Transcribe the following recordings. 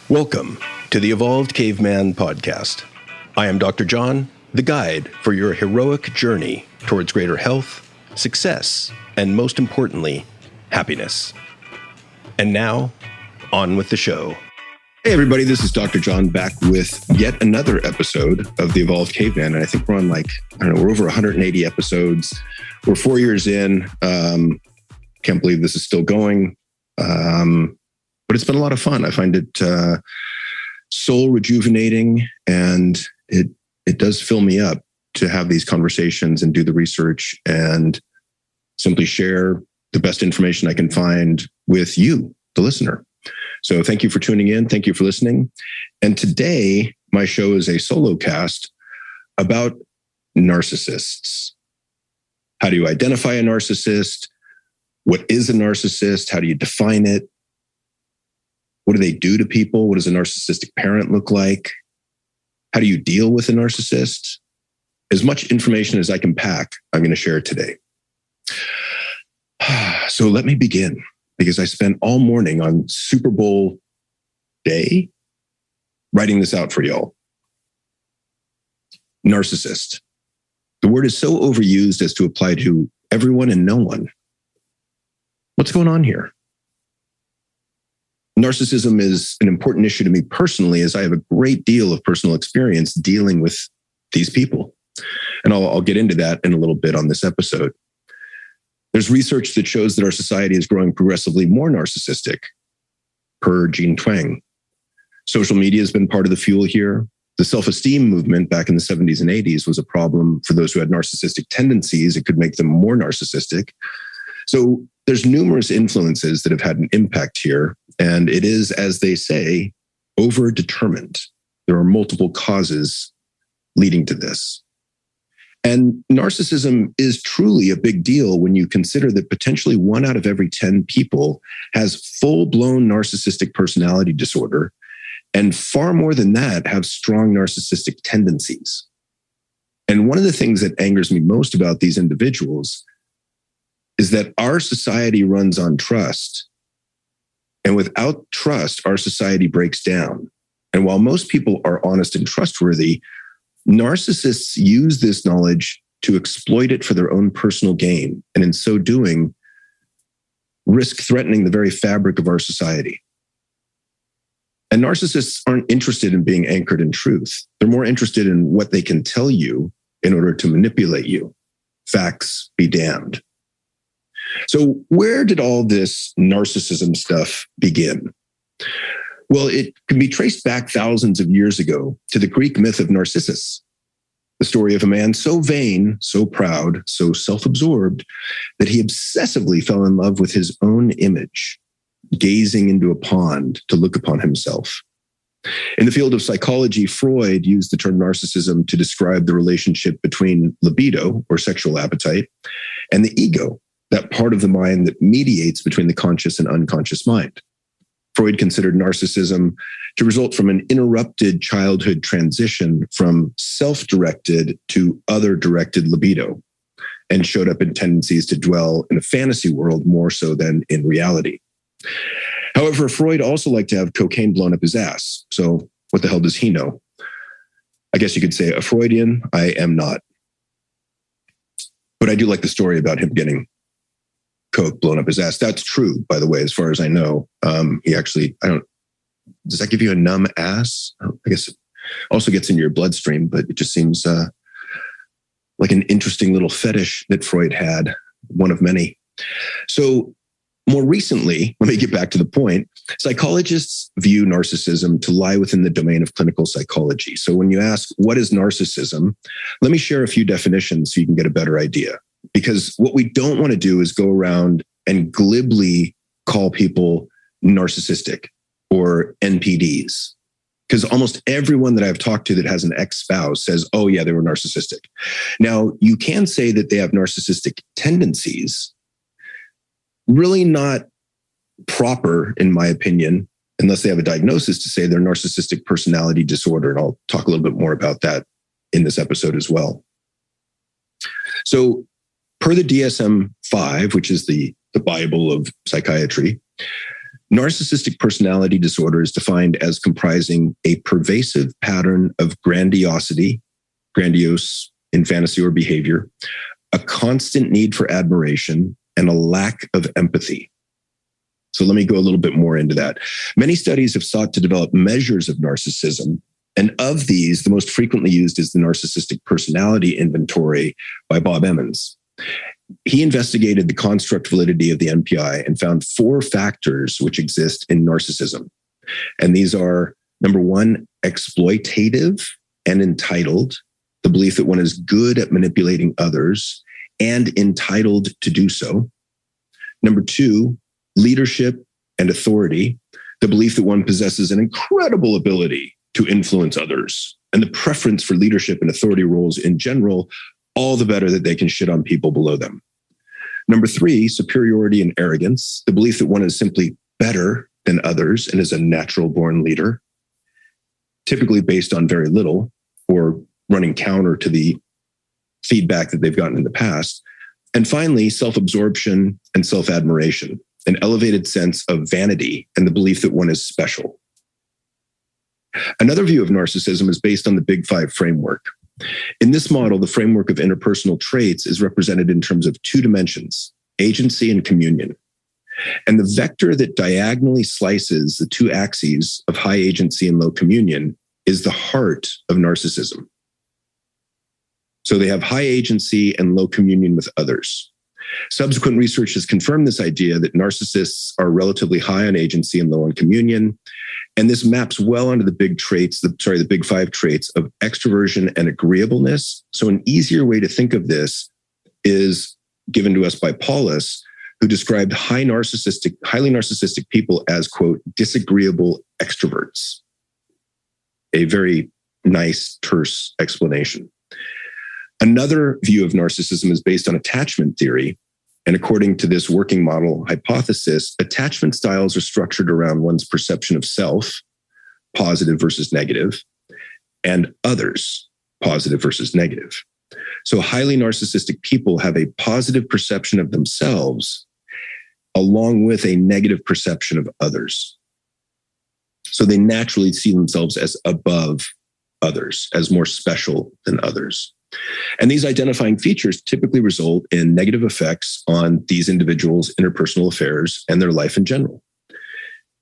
Welcome to the Evolved Caveman podcast. I am Dr. John, the guide for your heroic journey towards greater health, success, and most importantly, happiness. And now, on with the show. Hey everybody, this is Dr. John back with yet another episode of the Evolved Caveman. And I think we're on we're over 180 episodes. We're 4 years in. Can't believe this is still going. But it's been a lot of fun. I find it soul rejuvenating, and it does fill me up to have these conversations and do the research and simply share the best information I can find with you, the listener. So thank you for tuning in. Thank you for listening. And today, my show is a solo cast about narcissists. How do you identify a narcissist? What is a narcissist? How do you define it? What do they do to people? What does a narcissistic parent look like? How do you deal with a narcissist? As much information as I can pack, I'm going to share today. So let me begin, because I spent all morning on Super Bowl day writing this out for y'all. Narcissist. The word is so overused as to apply to everyone and no one. What's going on here? Narcissism is an important issue to me personally, as I have a great deal of personal experience dealing with these people. And I'll get into that in a little bit on this episode. There's research that shows that our society is growing progressively more narcissistic, per Jean Twenge. Social media has been part of the fuel here. The self-esteem movement back in the 70s and 80s was a problem for those who had narcissistic tendencies. It could make them more narcissistic. So there's numerous influences that have had an impact here. And it is, as they say, overdetermined. There are multiple causes leading to this. And narcissism is truly a big deal when you consider that potentially 1 out of every 10 people has full-blown narcissistic personality disorder, and far more than that have strong narcissistic tendencies. And one of the things that angers me most about these individuals is that our society runs on trust. And without trust, our society breaks down. And while most people are honest and trustworthy, narcissists use this knowledge to exploit it for their own personal gain. And in so doing, risk threatening the very fabric of our society. And narcissists aren't interested in being anchored in truth. They're more interested in what they can tell you in order to manipulate you. Facts be damned. So where did all this narcissism stuff begin? Well, it can be traced back thousands of years ago to the Greek myth of Narcissus, the story of a man so vain, so proud, so self-absorbed that he obsessively fell in love with his own image, gazing into a pond to look upon himself. In the field of psychology, Freud used the term narcissism to describe the relationship between libido, or sexual appetite, and the ego, that part of the mind that mediates between the conscious and unconscious mind. Freud considered narcissism to result from an interrupted childhood transition from self-directed to other-directed libido, and showed up in tendencies to dwell in a fantasy world more so than in reality. However, Freud also liked to have cocaine blown up his ass. So what the hell does he know? I guess you could say a Freudian. I am not. But I do like the story about him getting coke blown up his ass. That's true, by the way, as far as I know. He actually, does that give you a numb ass? I guess it also gets into your bloodstream, but it just seems like an interesting little fetish that Freud had, one of many. So more recently, let me get back to the point, psychologists view narcissism to lie within the domain of clinical psychology. So when you ask, what is narcissism? Let me share a few definitions so you can get a better idea. Because what we don't want to do is go around and glibly call people narcissistic or NPDs. Because almost everyone that I've talked to that has an ex-spouse says, oh yeah, they were narcissistic. Now, you can say that they have narcissistic tendencies. Really not proper, in my opinion, unless they have a diagnosis, to say they're narcissistic personality disorder. And I'll talk a little bit more about that in this episode as well. So per the DSM-5, which is the Bible of psychiatry, Narcissistic personality disorder is defined as comprising a pervasive pattern of grandiosity, grandiose in fantasy or behavior, a constant need for admiration, and a lack of empathy. So let me go a little bit more into that. Many studies have sought to develop measures of narcissism. And of these, the most frequently used is the Narcissistic Personality Inventory by Bob Emmons. He investigated the construct validity of the NPI and found 4 factors which exist in narcissism. And these are, number 1, exploitative and entitled, the belief that one is good at manipulating others and entitled to do so. Number 2, leadership and authority, the belief that one possesses an incredible ability to influence others and the preference for leadership and authority roles in general, all the better that they can shit on people below them. Number 3, superiority and arrogance, the belief that one is simply better than others and is a natural born leader, typically based on very little or running counter to the feedback that they've gotten in the past. And finally, self-absorption and self-admiration, an elevated sense of vanity and the belief that one is special. Another view of narcissism is based on the Big Five framework. In this model, the framework of interpersonal traits is represented in terms of 2 dimensions, agency and communion. And the vector that diagonally slices the 2 axes of high agency and low communion is the heart of narcissism. So they have high agency and low communion with others. Subsequent research has confirmed this idea that narcissists are relatively high on agency and low on communion. And this maps well onto the big traits, the Big Five traits of extroversion and agreeableness. So an easier way to think of this is given to us by Paulus, who described highly narcissistic people as, quote, disagreeable extroverts. A very nice, terse explanation. Another view of narcissism is based on attachment theory. And according to this working model hypothesis, attachment styles are structured around one's perception of self, positive versus negative, and others, positive versus negative. So highly narcissistic people have a positive perception of themselves along with a negative perception of others. So they naturally see themselves as above others, as more special than others. And these identifying features typically result in negative effects on these individuals' interpersonal affairs and their life in general.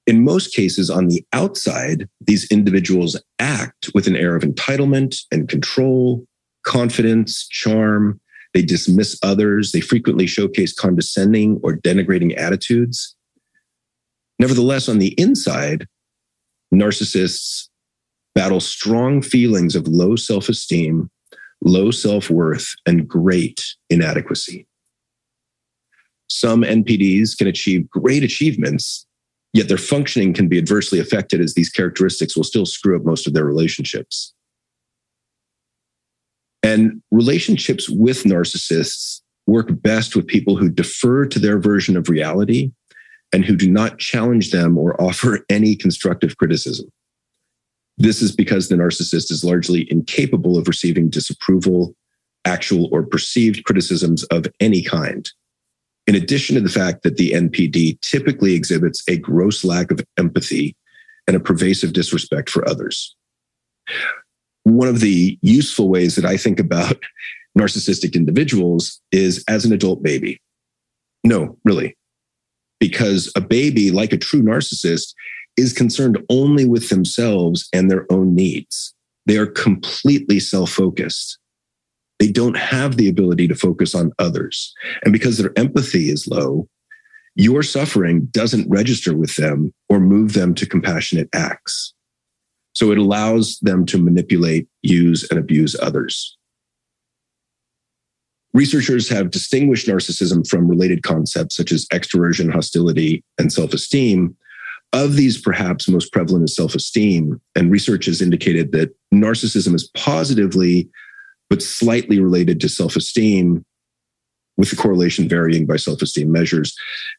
In most cases, on the outside, these individuals act with an air of entitlement and control, confidence, charm. They dismiss others. They frequently showcase condescending or denigrating attitudes. Nevertheless, on the inside, narcissists battle strong feelings of low self-esteem, low self-worth, and great inadequacy. Some NPDs can achieve great achievements, yet their functioning can be adversely affected as these characteristics will still screw up most of their relationships. And relationships with narcissists work best with people who defer to their version of reality and who do not challenge them or offer any constructive criticism. This is because the narcissist is largely incapable of receiving disapproval, actual or perceived criticisms of any kind. In addition to the fact that the NPD typically exhibits a gross lack of empathy and a pervasive disrespect for others. One of the useful ways that I think about narcissistic individuals is as an adult baby. No, really. Because a baby, like a true narcissist, is concerned only with themselves and their own needs. They are completely self-focused. They don't have the ability to focus on others. And because their empathy is low, your suffering doesn't register with them or move them to compassionate acts. So it allows them to manipulate, use, and abuse others. Researchers have distinguished narcissism from related concepts such as extroversion, hostility, and self-esteem. Of these, perhaps most prevalent is self-esteem, and research has indicated that narcissism is positively but slightly related to self-esteem, with the correlation varying by self-esteem measures.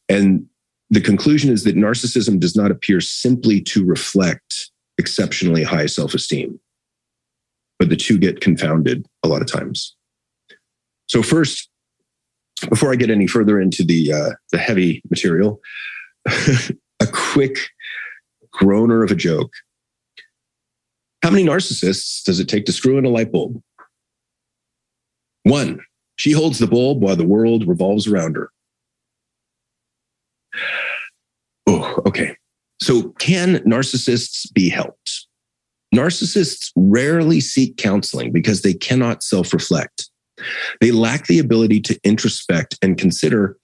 And the conclusion is that narcissism does not appear simply to reflect exceptionally high self-esteem, but the two get confounded a lot of times. So first, before I get any further into the heavy material, A quick groaner of a joke. How many narcissists does it take to screw in a light bulb? 1. She holds the bulb while the world revolves around her. Oh, okay. So can narcissists be helped? Narcissists rarely seek counseling because they cannot self-reflect. They lack the ability to introspect and consider,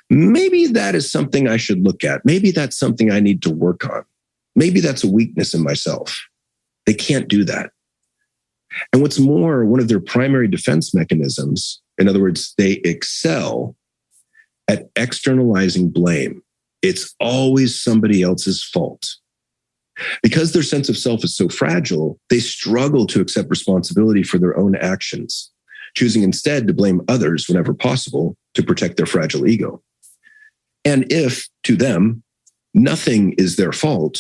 maybe that is something I should look at. Maybe that's something I need to work on. Maybe that's a weakness in myself. They can't do that. And what's more, one of their primary defense mechanisms, in other words, they excel at externalizing blame. It's always somebody else's fault. Because their sense of self is so fragile, they struggle to accept responsibility for their own actions, choosing instead to blame others whenever possible to protect their fragile ego. And if, to them, nothing is their fault,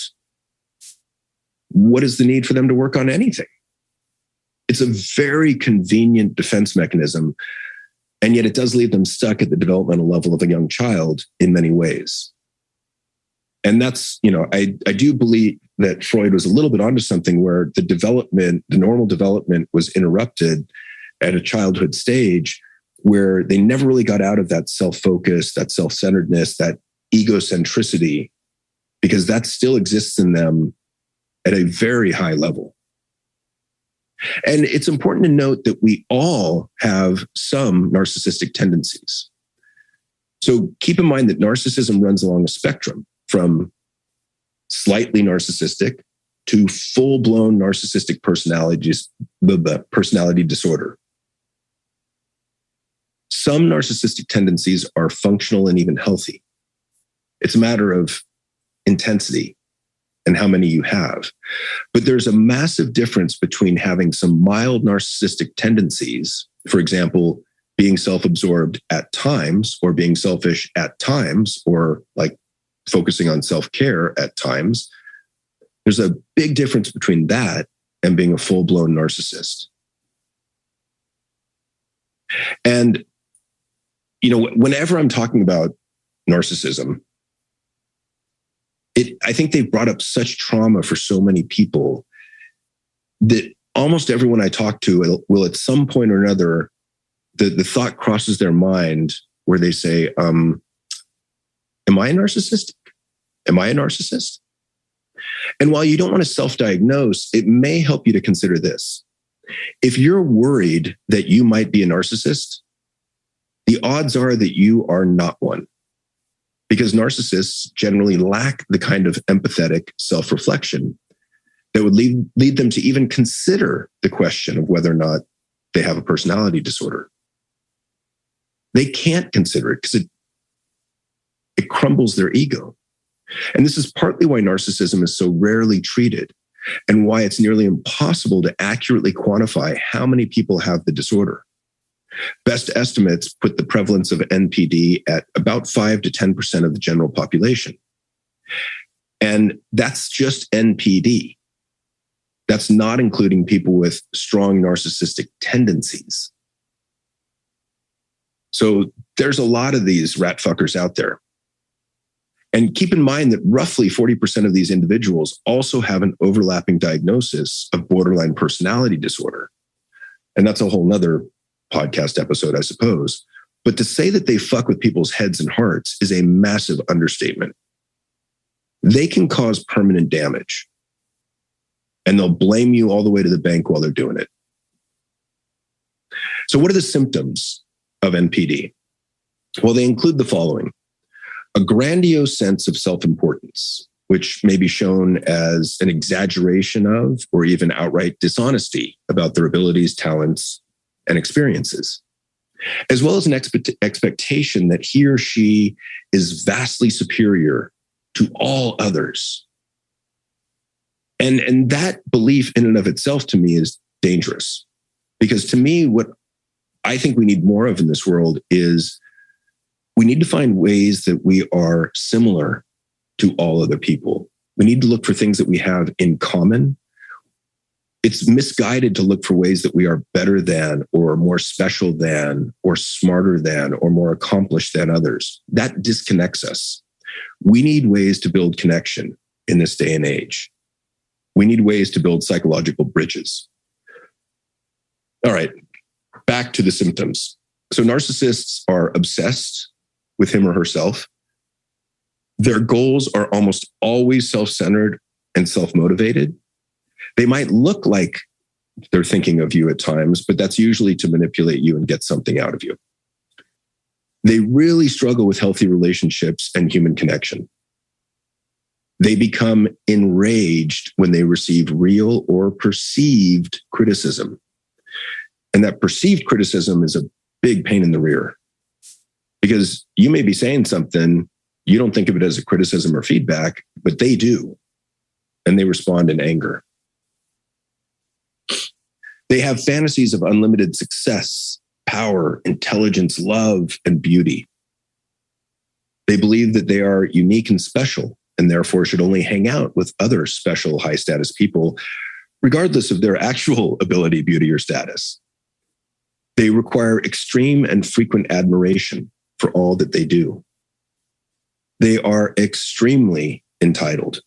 what is the need for them to work on anything? It's a very convenient defense mechanism, and yet it does leave them stuck at the developmental level of a young child in many ways. And that's, I do believe that Freud was a little bit onto something where the normal development was interrupted at a childhood stage where they never really got out of that self-focus, that self-centeredness, that egocentricity, because that still exists in them at a very high level. And it's important to note that we all have some narcissistic tendencies. So keep in mind that narcissism runs along a spectrum from slightly narcissistic to full-blown narcissistic personality disorder. Some narcissistic tendencies are functional and even healthy. It's a matter of intensity and how many you have. But there's a massive difference between having some mild narcissistic tendencies, for example, being self-absorbed at times, or being selfish at times, or like focusing on self-care at times. There's a big difference between that and being a full-blown narcissist. And, whenever I'm talking about narcissism, I think they've brought up such trauma for so many people that almost everyone I talk to will at some point or another, the thought crosses their mind where they say, am I a narcissist? Am I a narcissist? And while you don't want to self-diagnose, it may help you to consider this. If you're worried that you might be a narcissist, the odds are that you are not one. Because narcissists generally lack the kind of empathetic self-reflection that would lead them to even consider the question of whether or not they have a personality disorder. They can't consider it because it crumbles their ego. And this is partly why narcissism is so rarely treated and why it's nearly impossible to accurately quantify how many people have the disorder. Best estimates put the prevalence of NPD at about 5 to 10% of the general population. And that's just NPD. That's not including people with strong narcissistic tendencies. So there's a lot of these rat fuckers out there. And keep in mind that roughly 40% of these individuals also have an overlapping diagnosis of borderline personality disorder. And that's a whole nother podcast episode, I suppose. But to say that they fuck with people's heads and hearts is a massive understatement. They can cause permanent damage. And they'll blame you all the way to the bank while they're doing it. So what are the symptoms of NPD? Well, they include the following. A grandiose sense of self-importance, which may be shown as an exaggeration of or even outright dishonesty about their abilities, talents, and experiences, as well as an expectation that he or she is vastly superior to all others. And that belief in and of itself to me is dangerous, because to me, what I think we need more of in this world is we need to find ways that we are similar to all other people. We need to look for things that we have in common. It's misguided to look for ways that we are better than, or more special than, or smarter than, or more accomplished than others. That disconnects us. We need ways to build connection in this day and age. We need ways to build psychological bridges. All right, back to the symptoms. So narcissists are obsessed with him or herself. Their goals are almost always self-centered and self-motivated. They might look like they're thinking of you at times, but that's usually to manipulate you and get something out of you. They really struggle with healthy relationships and human connection. They become enraged when they receive real or perceived criticism. And that perceived criticism is a big pain in the rear, because you may be saying something, you don't think of it as a criticism or feedback, but they do. And they respond in anger. They have fantasies of unlimited success, power, intelligence, love, and beauty. They believe that they are unique and special, and therefore should only hang out with other special high-status people, regardless of their actual ability, beauty, or status. They require extreme and frequent admiration for all that they do. They are extremely entitled.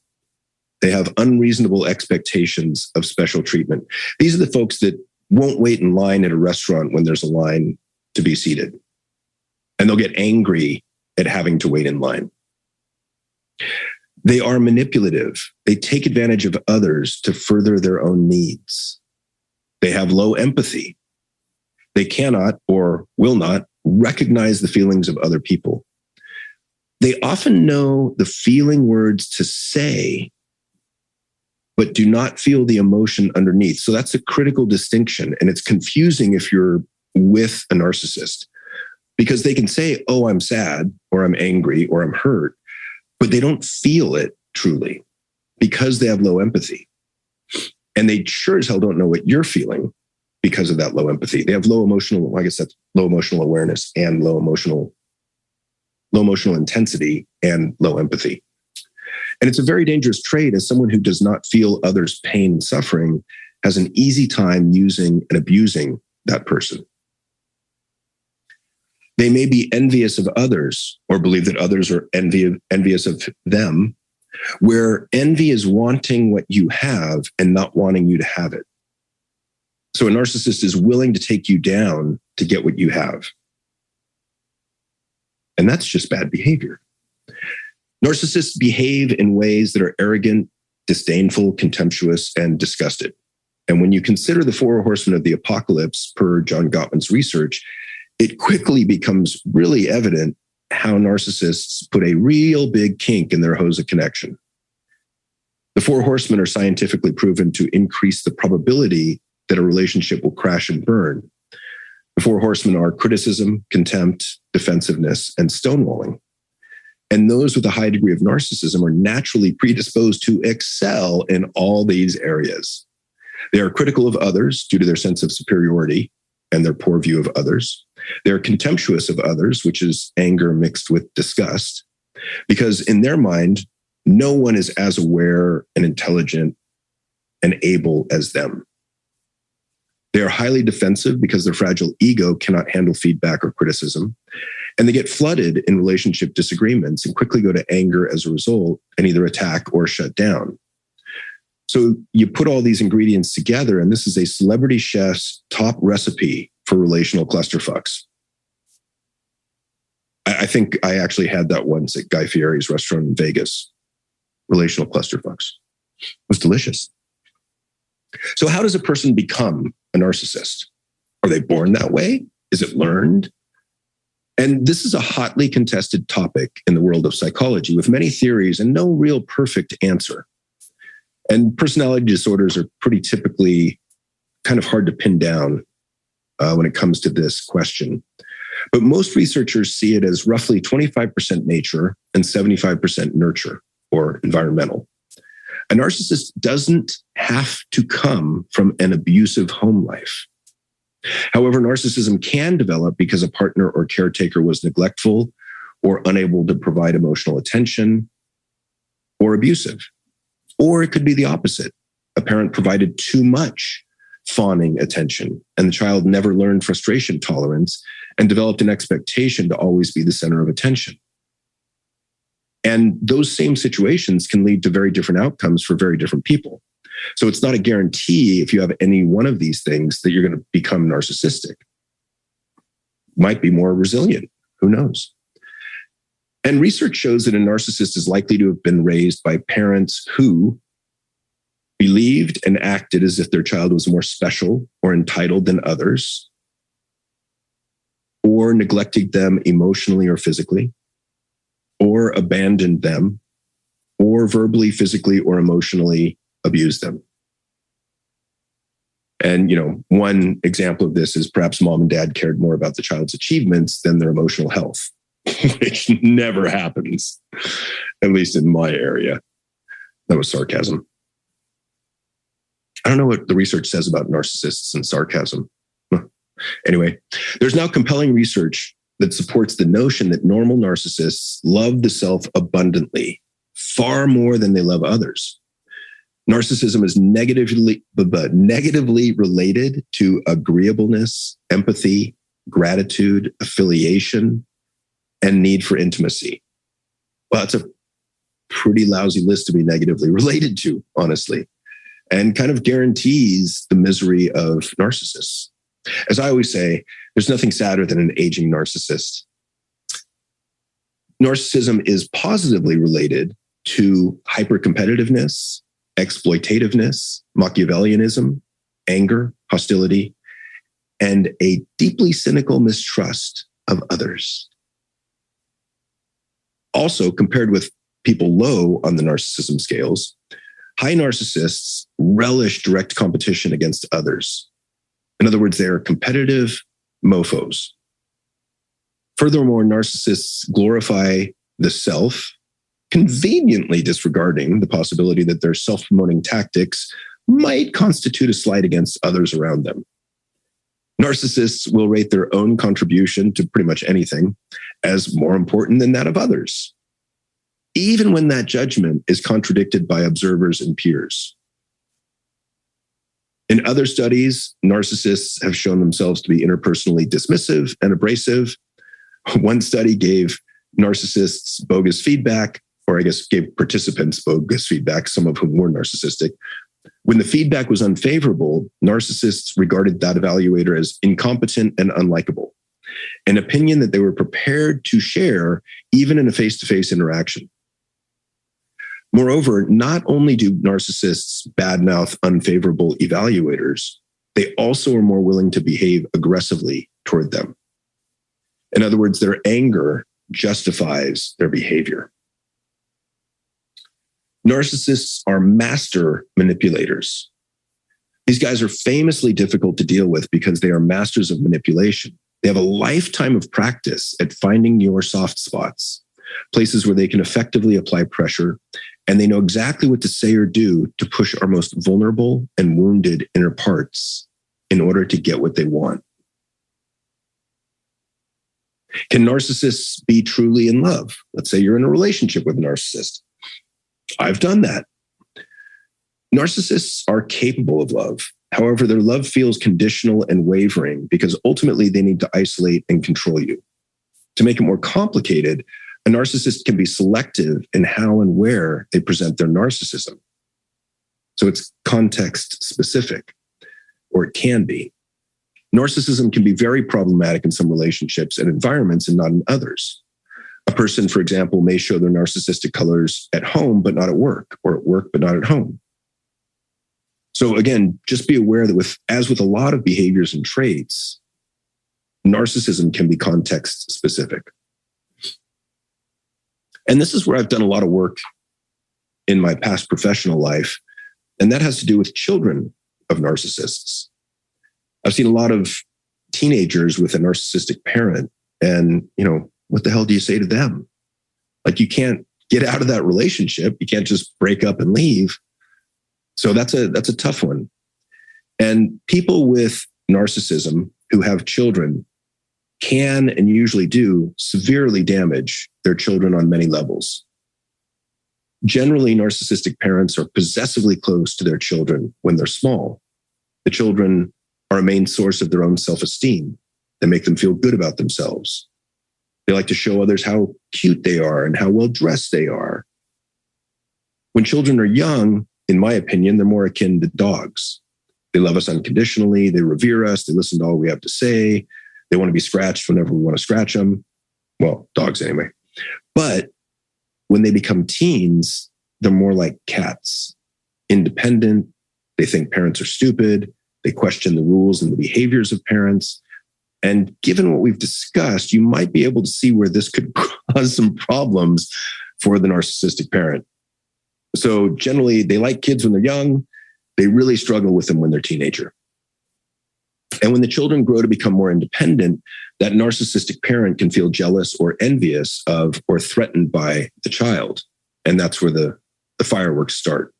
They have unreasonable expectations of special treatment. These are the folks that won't wait in line at a restaurant when there's a line to be seated. And they'll get angry at having to wait in line. They are manipulative. They take advantage of others to further their own needs. They have low empathy. They cannot or will not recognize the feelings of other people. They often know the feeling words to say, but do not feel the emotion underneath. So that's a critical distinction. And it's confusing if you're with a narcissist, because they can say, oh, I'm sad, or I'm angry, or I'm hurt, but they don't feel it truly because they have low empathy. And they sure as hell don't know what you're feeling because of that low empathy. They have low emotional, I guess that's low emotional awareness and low emotional intensity and low empathy. And it's a very dangerous trait, as someone who does not feel others' pain and suffering has an easy time using and abusing that person. They may be envious of others or believe that others are envious of them, where envy is wanting what you have and not wanting you to have it. So a narcissist is willing to take you down to get what you have. And that's just bad behavior. Narcissists behave in ways that are arrogant, disdainful, contemptuous, and disgusted. And when you consider the four horsemen of the apocalypse, per John Gottman's research, it quickly becomes really evident how narcissists put a real big kink in their hose of connection. The four horsemen are scientifically proven to increase the probability that a relationship will crash and burn. The four horsemen are criticism, contempt, defensiveness, and stonewalling. And those with a high degree of narcissism are naturally predisposed to excel in all these areas. They are critical of others due to their sense of superiority and their poor view of others. They are contemptuous of others, which is anger mixed with disgust, because in their mind, no one is as aware and intelligent and able as them. They are highly defensive because their fragile ego cannot handle feedback or criticism. And they get flooded in relationship disagreements and quickly go to anger as a result and either attack or shut down. So you put all these ingredients together, and this is a celebrity chef's top recipe for relational clusterfucks. I think I actually had that once at Guy Fieri's restaurant in Vegas. Relational clusterfucks. It was delicious. So how does a person become a narcissist? Are they born that way? Is it learned? And this is a hotly contested topic in the world of psychology, with many theories and no real perfect answer. And personality disorders are pretty typically kind of hard to pin down when it comes to this question. But most researchers see it as roughly 25% nature and 75% nurture or environmental. A narcissist doesn't have to come from an abusive home life. However, narcissism can develop because a partner or caretaker was neglectful or unable to provide emotional attention or abusive. Or it could be the opposite. A parent provided too much fawning attention, and the child never learned frustration tolerance and developed an expectation to always be the center of attention. And those same situations can lead to very different outcomes for very different people. So it's not a guarantee if you have any one of these things that you're going to become narcissistic. Might be more resilient. Who knows? And research shows that a narcissist is likely to have been raised by parents who believed and acted as if their child was more special or entitled than others, or neglected them emotionally or physically, or abandoned them, or verbally, physically, or emotionally abused them. And, one example of this is perhaps mom and dad cared more about the child's achievements than their emotional health, which never happens, at least in my area. That was sarcasm. I don't know what the research says about narcissists and sarcasm. Anyway, there's now compelling research that supports the notion that normal narcissists love the self abundantly, far more than they love others. Narcissism is negatively related to agreeableness, empathy, gratitude, affiliation, and need for intimacy. Well, that's a pretty lousy list to be negatively related to, honestly, and kind of guarantees the misery of narcissists. As I always say, there's nothing sadder than an aging narcissist. Narcissism is positively related to hypercompetitiveness, exploitativeness, Machiavellianism, anger, hostility, and a deeply cynical mistrust of others. Also, compared with people low on the narcissism scales, high narcissists relish direct competition against others. In other words, they are competitive mofos. Furthermore, narcissists glorify the self, conveniently disregarding the possibility that their self-promoting tactics might constitute a slight against others around them. Narcissists will rate their own contribution to pretty much anything as more important than that of others, even when that judgment is contradicted by observers and peers. In other studies, narcissists have shown themselves to be interpersonally dismissive and abrasive. One study gave narcissists bogus feedback, or I guess gave participants bogus feedback, some of whom were narcissistic. When the feedback was unfavorable, narcissists regarded that evaluator as incompetent and unlikable, an opinion that they were prepared to share even in a face-to-face interaction. Moreover, not only do narcissists badmouth unfavorable evaluators, they also are more willing to behave aggressively toward them. In other words, their anger justifies their behavior. Narcissists are master manipulators. These guys are famously difficult to deal with because they are masters of manipulation. They have a lifetime of practice at finding your soft spots, places where they can effectively apply pressure, and they know exactly what to say or do to push our most vulnerable and wounded inner parts in order to get what they want. Can narcissists be truly in love? Let's say you're in a relationship with a narcissist. I've done that. Narcissists are capable of love. However, their love feels conditional and wavering because ultimately they need to isolate and control you. To make it more complicated, a narcissist can be selective in how and where they present their narcissism. So it's context specific, or it can be. Narcissism can be very problematic in some relationships and environments and not in others. A person, for example, may show their narcissistic colors at home, but not at work, or at work, but not at home. So again, just be aware that as with a lot of behaviors and traits, narcissism can be context specific. And this is where I've done a lot of work in my past professional life, and that has to do with children of narcissists. I've seen a lot of teenagers with a narcissistic parent, and, what the hell do you say to them? Like, you can't get out of that relationship. You can't just break up and leave. So that's a tough one. And people with narcissism who have children can and usually do severely damage their children on many levels. Generally, narcissistic parents are possessively close to their children when they're small. The children are a main source of their own self-esteem. They make them feel good about themselves. They like to show others how cute they are and how well dressed they are. When children are young, in my opinion, they're more akin to dogs. They love us unconditionally. They revere us. They listen to all we have to say. They want to be scratched whenever we want to scratch them. Well, dogs anyway. But when they become teens, they're more like cats, independent. They think parents are stupid. They question the rules and the behaviors of parents. And given what we've discussed, you might be able to see where this could cause some problems for the narcissistic parent. So generally, they like kids when they're young. They really struggle with them when they're teenager. And when the children grow to become more independent, that narcissistic parent can feel jealous or envious of or threatened by the child. And that's where the fireworks start.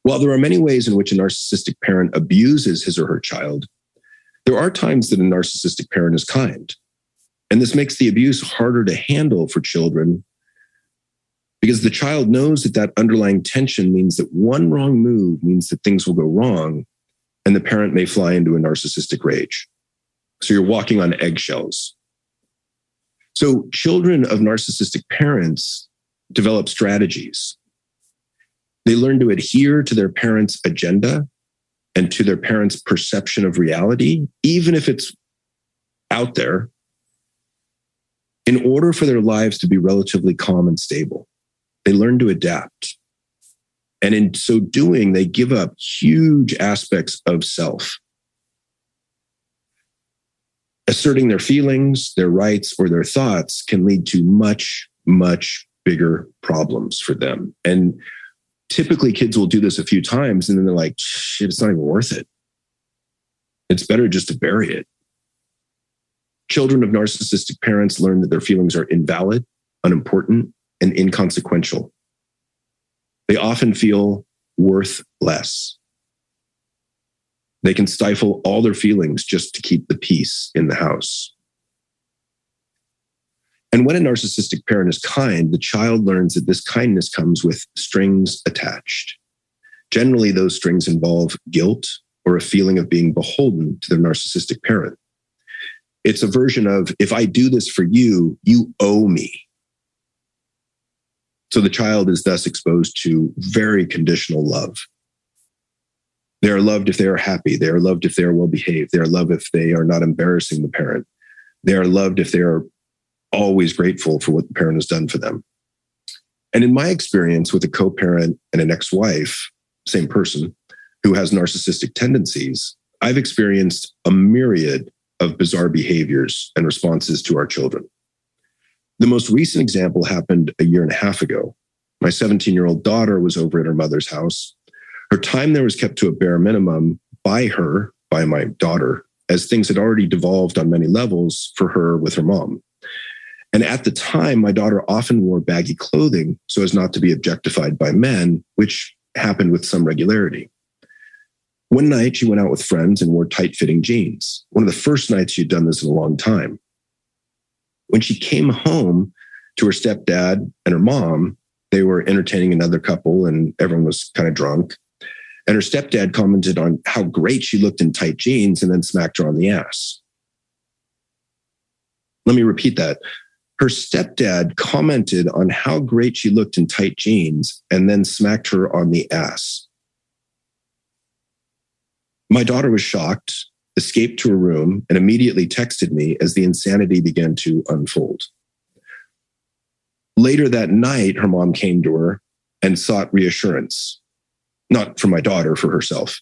While there are many ways in which a narcissistic parent abuses his or her child, there are times that a narcissistic parent is kind. And this makes the abuse harder to handle for children because the child knows that that underlying tension means that one wrong move means that things will go wrong, and the parent may fly into a narcissistic rage. So you're walking on eggshells. So children of narcissistic parents develop strategies. They learn to adhere to their parents' agenda and to their parents' perception of reality, even if it's out there, in order for their lives to be relatively calm and stable. They learn to adapt. And in so doing, they give up huge aspects of self. Asserting their feelings, their rights, or their thoughts can lead to much, much bigger problems for them. And typically kids will do this a few times and then they're like, shit, it's not even worth it. It's better just to bury it. Children of narcissistic parents learn that their feelings are invalid, unimportant, and inconsequential. They often feel worth less. They can stifle all their feelings just to keep the peace in the house. And when a narcissistic parent is kind, the child learns that this kindness comes with strings attached. Generally, those strings involve guilt or a feeling of being beholden to their narcissistic parent. It's a version of, if I do this for you, you owe me. So the child is thus exposed to very conditional love. They are loved if they are happy. They are loved if they are well-behaved. They are loved if they are not embarrassing the parent. They are loved if they are always grateful for what the parent has done for them. And in my experience with a co-parent and an ex-wife, same person, who has narcissistic tendencies, I've experienced a myriad of bizarre behaviors and responses to our children. The most recent example happened a year and a half ago. My 17-year-old daughter was over at her mother's house. Her time there was kept to a bare minimum by my daughter, as things had already devolved on many levels for her with her mom. And at the time, my daughter often wore baggy clothing so as not to be objectified by men, which happened with some regularity. One night, she went out with friends and wore tight-fitting jeans. One of the first nights she'd done this in a long time. When she came home to her stepdad and her mom, they were entertaining another couple and everyone was kind of drunk. And her stepdad commented on how great she looked in tight jeans and then smacked her on the ass. Let me repeat that. Her stepdad commented on how great she looked in tight jeans and then smacked her on the ass. My daughter was shocked, escaped to her room, and immediately texted me as the insanity began to unfold. Later that night, her mom came to her and sought reassurance, not for my daughter, for herself.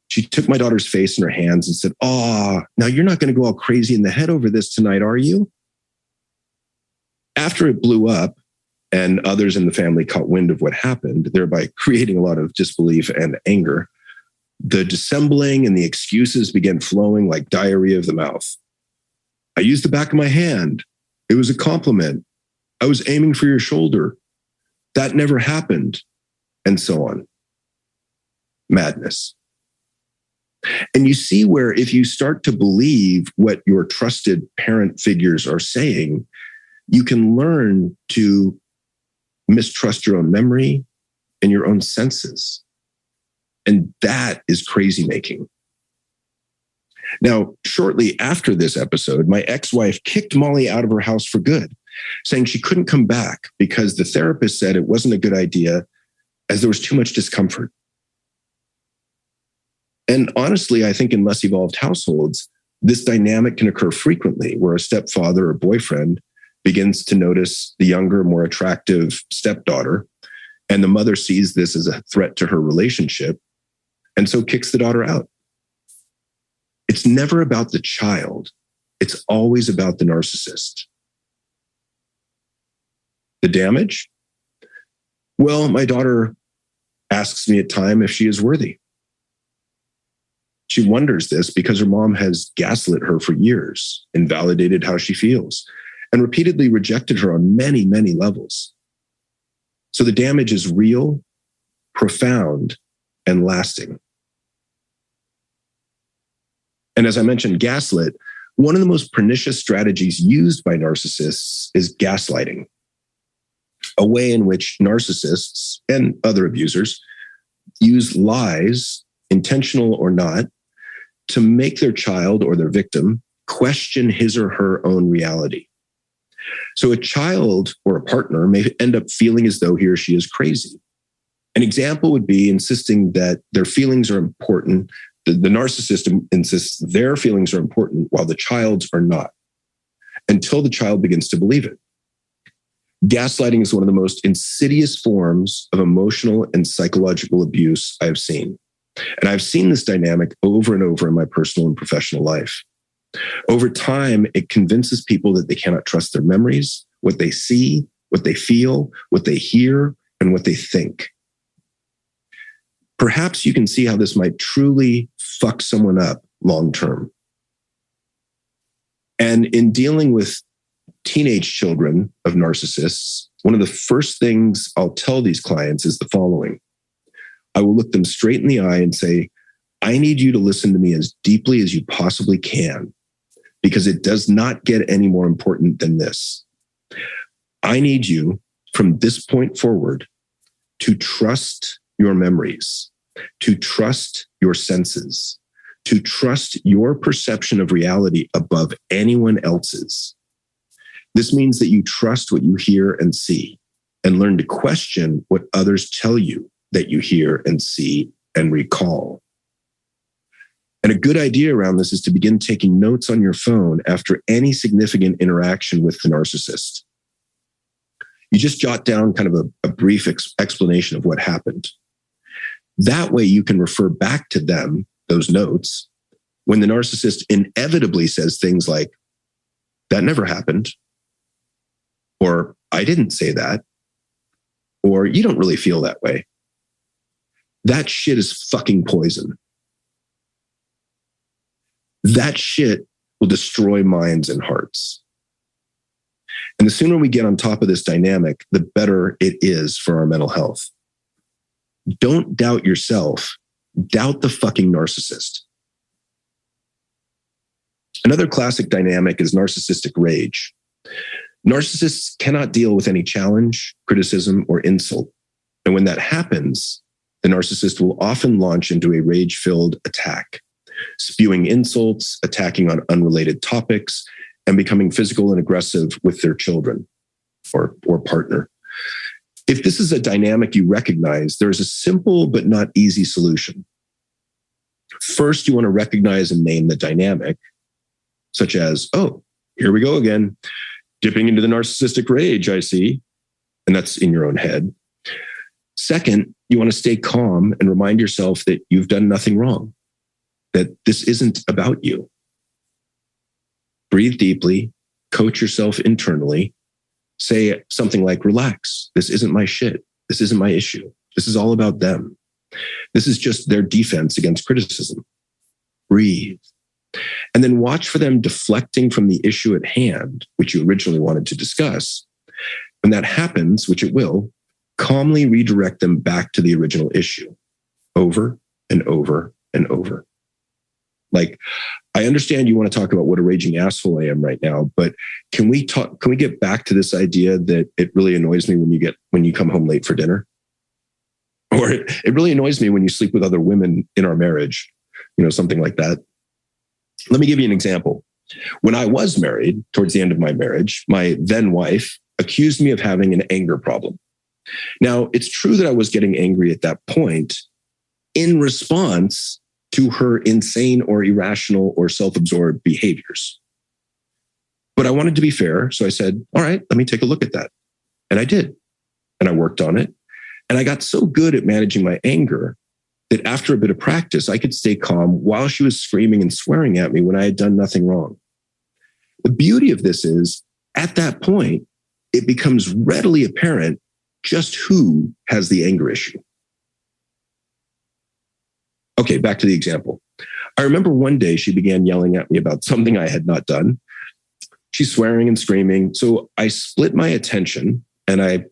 She took my daughter's face in her hands and said, "Oh, now you're not going to go all crazy in the head over this tonight, are you?" After it blew up and others in the family caught wind of what happened, thereby creating a lot of disbelief and anger, the dissembling and the excuses began flowing like diarrhea of the mouth. "I used the back of my hand. It was a compliment. I was aiming for your shoulder. That never happened," and so on. Madness. And you see where if you start to believe what your trusted parent figures are saying, you can learn to mistrust your own memory and your own senses. And that is crazy making. Now, shortly after this episode, my ex-wife kicked Molly out of her house for good, saying she couldn't come back because the therapist said it wasn't a good idea as there was too much discomfort. And honestly, I think in less evolved households, this dynamic can occur frequently where a stepfather or boyfriend begins to notice the younger, more attractive stepdaughter, and the mother sees this as a threat to her relationship, and so kicks the daughter out. It's never about the child. It's always about the narcissist. The damage? Well, my daughter asks me at times if she is worthy. She wonders this because her mom has gaslit her for years, invalidated how she feels, and repeatedly rejected her on many, many levels. So the damage is real, profound, and lasting. And as I mentioned, gaslit, one of the most pernicious strategies used by narcissists is gaslighting, a way in which narcissists and other abusers use lies, intentional or not, to make their child or their victim question his or her own reality. So a child or a partner may end up feeling as though he or she is crazy. An example would be insisting that their feelings are important. The narcissist insists their feelings are important while the child's are not, until the child begins to believe it. Gaslighting is one of the most insidious forms of emotional and psychological abuse I've seen. And I've seen this dynamic over and over in my personal and professional life. Over time, it convinces people that they cannot trust their memories, what they see, what they feel, what they hear, and what they think. Perhaps you can see how this might truly fuck someone up long term. And in dealing with teenage children of narcissists, one of the first things I'll tell these clients is the following. I will look them straight in the eye and say, I need you to listen to me as deeply as you possibly can, because it does not get any more important than this. I need you from this point forward to trust your memories, to trust your senses, to trust your perception of reality above anyone else's. This means that you trust what you hear and see and learn to question what others tell you that you hear and see and recall. And a good idea around this is to begin taking notes on your phone after any significant interaction with the narcissist. You just jot down kind of a brief explanation of what happened. That way you can refer back to them, those notes, when the narcissist inevitably says things like, that never happened, or I didn't say that, or you don't really feel that way. That shit is fucking poison. That shit will destroy minds and hearts. And the sooner we get on top of this dynamic, the better it is for our mental health. Don't doubt yourself. Doubt the fucking narcissist. Another classic dynamic is narcissistic rage. Narcissists cannot deal with any challenge, criticism, or insult. And when that happens, the narcissist will often launch into a rage-filled attack, spewing insults, attacking on unrelated topics, and becoming physical and aggressive with their children or partner. If this is a dynamic you recognize, there's a simple but not easy solution. First, you want to recognize and name the dynamic, such as, oh, here we go again, dipping into the narcissistic rage, I see. And that's in your own head. Second, you want to stay calm and remind yourself that you've done nothing wrong, that this isn't about you. Breathe deeply, coach yourself internally, say something like, relax, this isn't my shit. This isn't my issue. This is all about them. This is just their defense against criticism. Breathe. And then watch for them deflecting from the issue at hand, which you originally wanted to discuss. When that happens, which it will, calmly redirect them back to the original issue over and over and over. Like, I understand you want to talk about what a raging asshole I am right now, but can we get back to this idea that it really annoys me when you come home late for dinner? Or it really annoys me when you sleep with other women in our marriage, something like that. Let me give you an example. When I was married, towards the end of my marriage, my then wife accused me of having an anger problem. Now, it's true that I was getting angry at that point in response to her insane or irrational or self-absorbed behaviors. But I wanted to be fair, so I said, all right, let me take a look at that. And I did. And I worked on it. And I got so good at managing my anger that after a bit of practice, I could stay calm while she was screaming and swearing at me when I had done nothing wrong. The beauty of this is, at that point, it becomes readily apparent just who has the anger issue. Okay, back to the example. I remember one day she began yelling at me about something I had not done. She's swearing and screaming. So I split my attention and I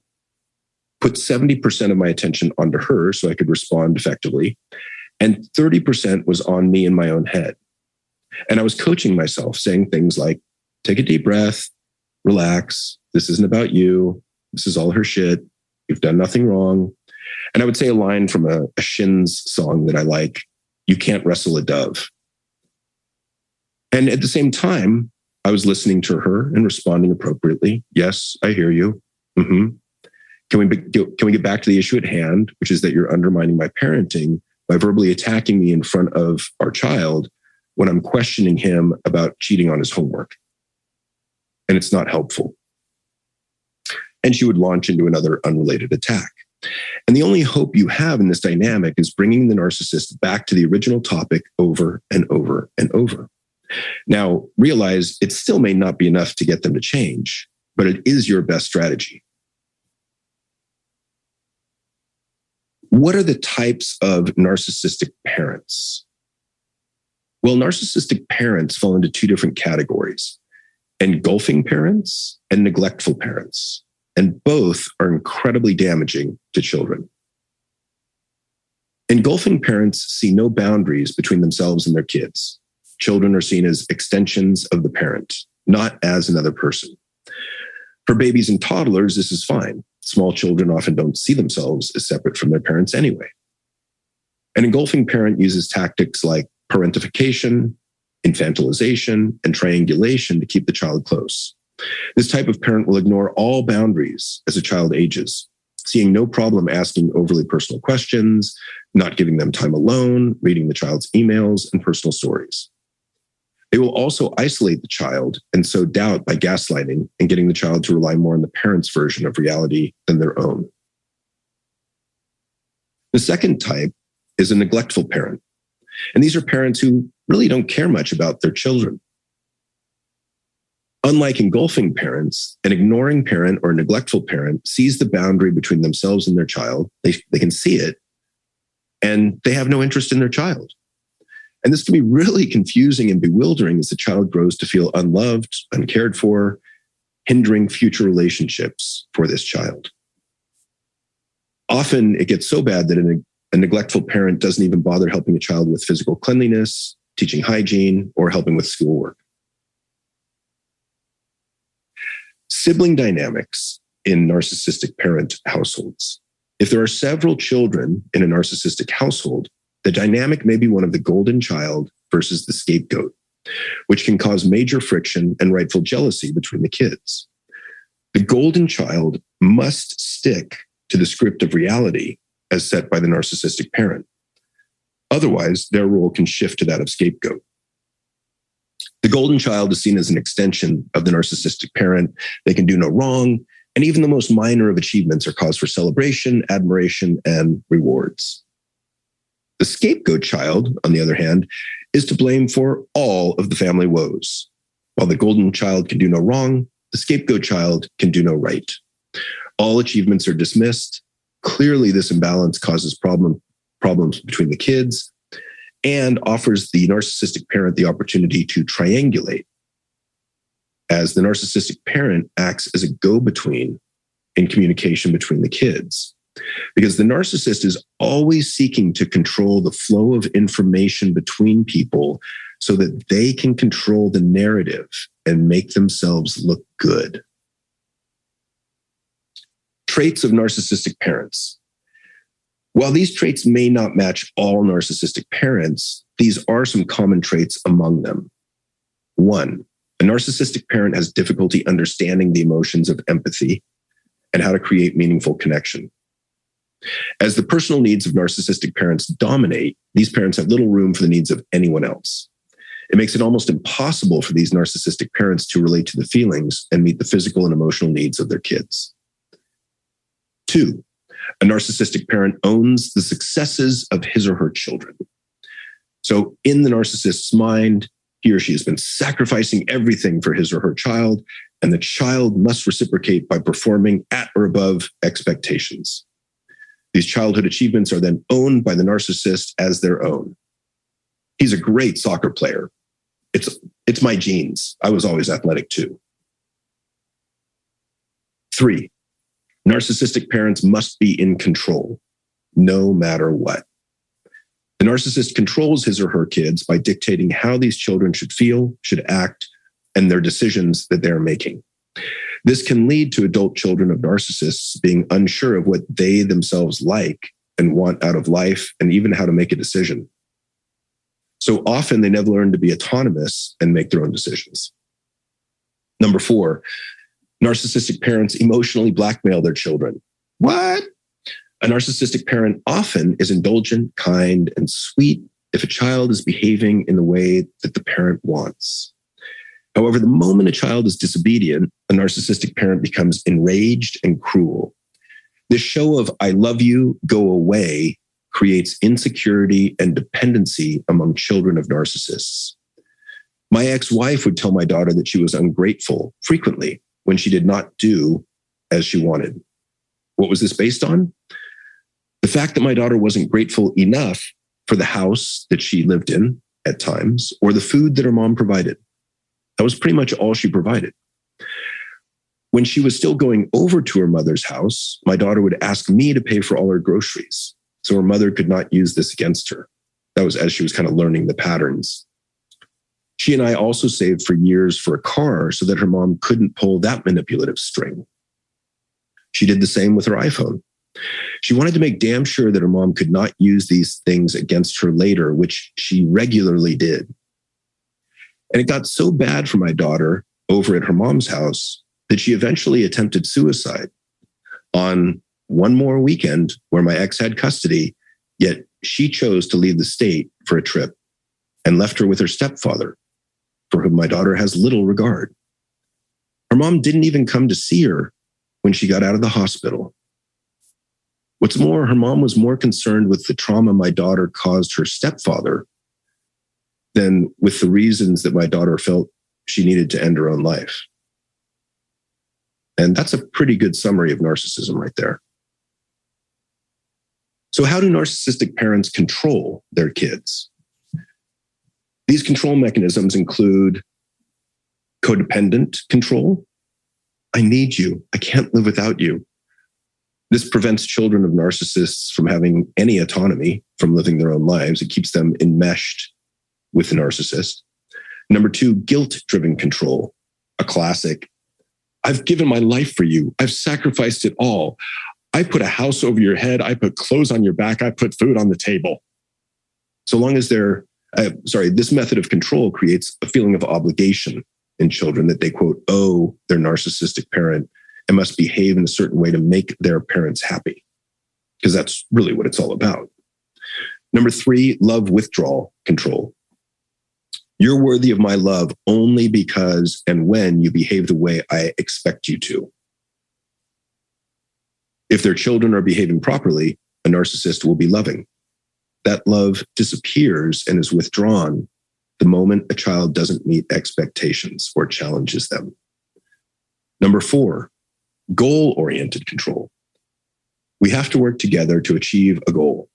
put 70% of my attention onto her so I could respond effectively. And 30% was on me in my own head. And I was coaching myself, saying things like, take a deep breath, relax. This isn't about you. This is all her shit. You've done nothing wrong. And I would say a line from a Shins song that I like, you can't wrestle a dove. And at the same time, I was listening to her and responding appropriately. Yes, I hear you. Mm-hmm. Can we get back to the issue at hand, which is that you're undermining my parenting by verbally attacking me in front of our child when I'm questioning him about cheating on his homework. And it's not helpful. And she would launch into another unrelated attack. And the only hope you have in this dynamic is bringing the narcissist back to the original topic over and over and over. Now, realize it still may not be enough to get them to change, but it is your best strategy. What are the types of narcissistic parents? Well, narcissistic parents fall into two different categories: engulfing parents and neglectful parents. And both are incredibly damaging to children. Engulfing parents see no boundaries between themselves and their kids. Children are seen as extensions of the parent, not as another person. For babies and toddlers, this is fine. Small children often don't see themselves as separate from their parents anyway. An engulfing parent uses tactics like parentification, infantilization, and triangulation to keep the child close. This type of parent will ignore all boundaries as a child ages, seeing no problem asking overly personal questions, not giving them time alone, reading the child's emails and personal stories. They will also isolate the child and sow doubt by gaslighting and getting the child to rely more on the parent's version of reality than their own. The second type is a neglectful parent. And these are parents who really don't care much about their children. Unlike engulfing parents, an ignoring parent or a neglectful parent sees the boundary between themselves and their child. They can see it, and they have no interest in their child. And this can be really confusing and bewildering as the child grows to feel unloved, uncared for, hindering future relationships for this child. Often it gets so bad that a neglectful parent doesn't even bother helping a child with physical cleanliness, teaching hygiene, or helping with schoolwork. Sibling dynamics in narcissistic parent households. If there are several children in a narcissistic household, the dynamic may be one of the golden child versus the scapegoat, which can cause major friction and rightful jealousy between the kids. The golden child must stick to the script of reality as set by the narcissistic parent. Otherwise, their role can shift to that of scapegoat. The golden child is seen as an extension of the narcissistic parent. They can do no wrong, and even the most minor of achievements are cause for celebration, admiration, and rewards. The scapegoat child, on the other hand, is to blame for all of the family woes. While the golden child can do no wrong, the scapegoat child can do no right. All achievements are dismissed. Clearly, this imbalance causes problems between the kids and offers the narcissistic parent the opportunity to triangulate, as the narcissistic parent acts as a go-between in communication between the kids. Because the narcissist is always seeking to control the flow of information between people so that they can control the narrative and make themselves look good. Traits of narcissistic parents. While these traits may not match all narcissistic parents, these are some common traits among them. 1, a narcissistic parent has difficulty understanding the emotions of empathy and how to create meaningful connection. As the personal needs of narcissistic parents dominate, these parents have little room for the needs of anyone else. It makes it almost impossible for these narcissistic parents to relate to the feelings and meet the physical and emotional needs of their kids. 2, a narcissistic parent owns the successes of his or her children. So in the narcissist's mind, he or she has been sacrificing everything for his or her child, and the child must reciprocate by performing at or above expectations. These childhood achievements are then owned by the narcissist as their own. He's a great soccer player. It's my genes. I was always athletic too. 3, narcissistic parents must be in control, no matter what. The narcissist controls his or her kids by dictating how these children should feel, should act, and their decisions that they're making. This can lead to adult children of narcissists being unsure of what they themselves like and want out of life, and even how to make a decision. So often they never learn to be autonomous and make their own decisions. 4, narcissistic parents emotionally blackmail their children. What? A narcissistic parent often is indulgent, kind, and sweet if a child is behaving in the way that the parent wants. However, the moment a child is disobedient, a narcissistic parent becomes enraged and cruel. This show of "I love you, go away" creates insecurity and dependency among children of narcissists. My ex-wife would tell my daughter that she was ungrateful frequently when she did not do as she wanted. What was this based on? The fact that my daughter wasn't grateful enough for the house that she lived in at times, or the food that her mom provided. That was pretty much all she provided. When she was still going over to her mother's house, my daughter would ask me to pay for all her groceries, so her mother could not use this against her. That was as she was kind of learning the patterns. She and I also saved for years for a car so that her mom couldn't pull that manipulative string. She did the same with her iPhone. She wanted to make damn sure that her mom could not use these things against her later, which she regularly did. And it got so bad for my daughter over at her mom's house that she eventually attempted suicide on one more weekend where my ex had custody, yet she chose to leave the state for a trip and left her with her stepfather, for whom my daughter has little regard. Her mom didn't even come to see her when she got out of the hospital. What's more, her mom was more concerned with the trauma my daughter caused her stepfather than with the reasons that my daughter felt she needed to end her own life. And that's a pretty good summary of narcissism right there. So how do narcissistic parents control their kids? These control mechanisms include codependent control. I need you. I can't live without you. This prevents children of narcissists from having any autonomy from living their own lives. It keeps them enmeshed with the narcissist. 2, guilt-driven control, a classic. I've given my life for you. I've sacrificed it all. I put a house over your head. I put clothes on your back. I put food on the table. So long as this method of control creates a feeling of obligation in children that they, quote, owe their narcissistic parent and must behave in a certain way to make their parents happy, because that's really what it's all about. 3, love withdrawal control. You're worthy of my love only because and when you behave the way I expect you to. If their children are behaving properly, a narcissist will be loving. That love disappears and is withdrawn the moment a child doesn't meet expectations or challenges them. 4, goal-oriented control. We have to work together to achieve a goal.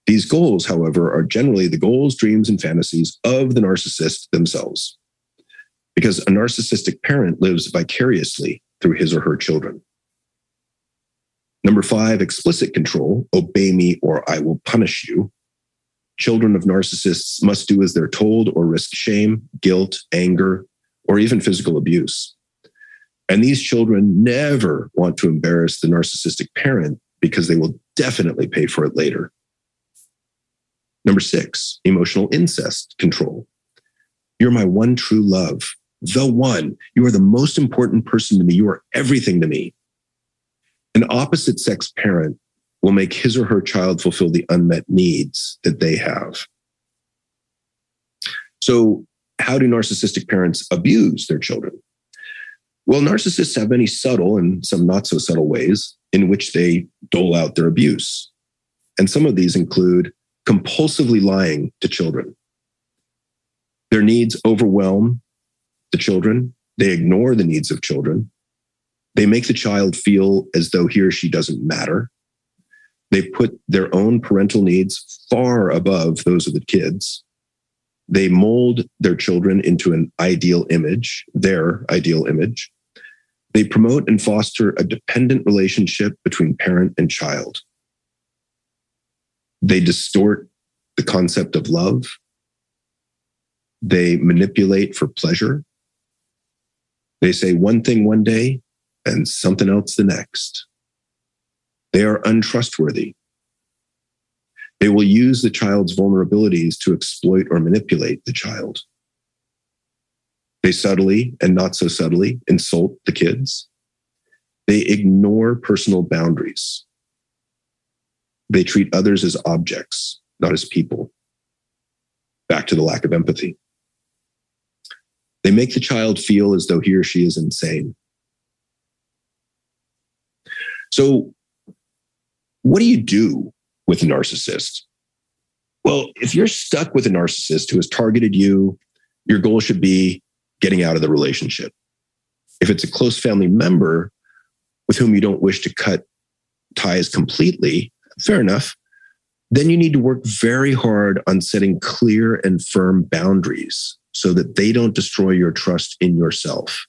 These goals, however, are generally the goals, dreams, and fantasies of the narcissist themselves, because a narcissistic parent lives vicariously through his or her children. 5, explicit control, obey me or I will punish you. Children of narcissists must do as they're told or risk shame, guilt, anger, or even physical abuse. And these children never want to embarrass the narcissistic parent because they will definitely pay for it later. 6, emotional incest control. You're my one true love, the one. You are the most important person to me. You are everything to me. An opposite sex parent will make his or her child fulfill the unmet needs that they have. So how do narcissistic parents abuse their children? Well, narcissists have many subtle and some not so subtle ways in which they dole out their abuse. And some of these include compulsively lying to children. Their needs overwhelm the children. They ignore the needs of children. They make the child feel as though he or she doesn't matter. They put their own parental needs far above those of the kids. They mold their children into an ideal image, their ideal image. They promote and foster a dependent relationship between parent and child. They distort the concept of love. They manipulate for pleasure. They say one thing one day and something else the next. They are untrustworthy. They will use the child's vulnerabilities to exploit or manipulate the child. They subtly and not so subtly insult the kids. They ignore personal boundaries. They treat others as objects, not as people. Back to the lack of empathy. They make the child feel as though he or she is insane. So, what do you do with a narcissist? Well, if you're stuck with a narcissist who has targeted you, your goal should be getting out of the relationship. If it's a close family member with whom you don't wish to cut ties completely, fair enough, then you need to work very hard on setting clear and firm boundaries so that they don't destroy your trust in yourself.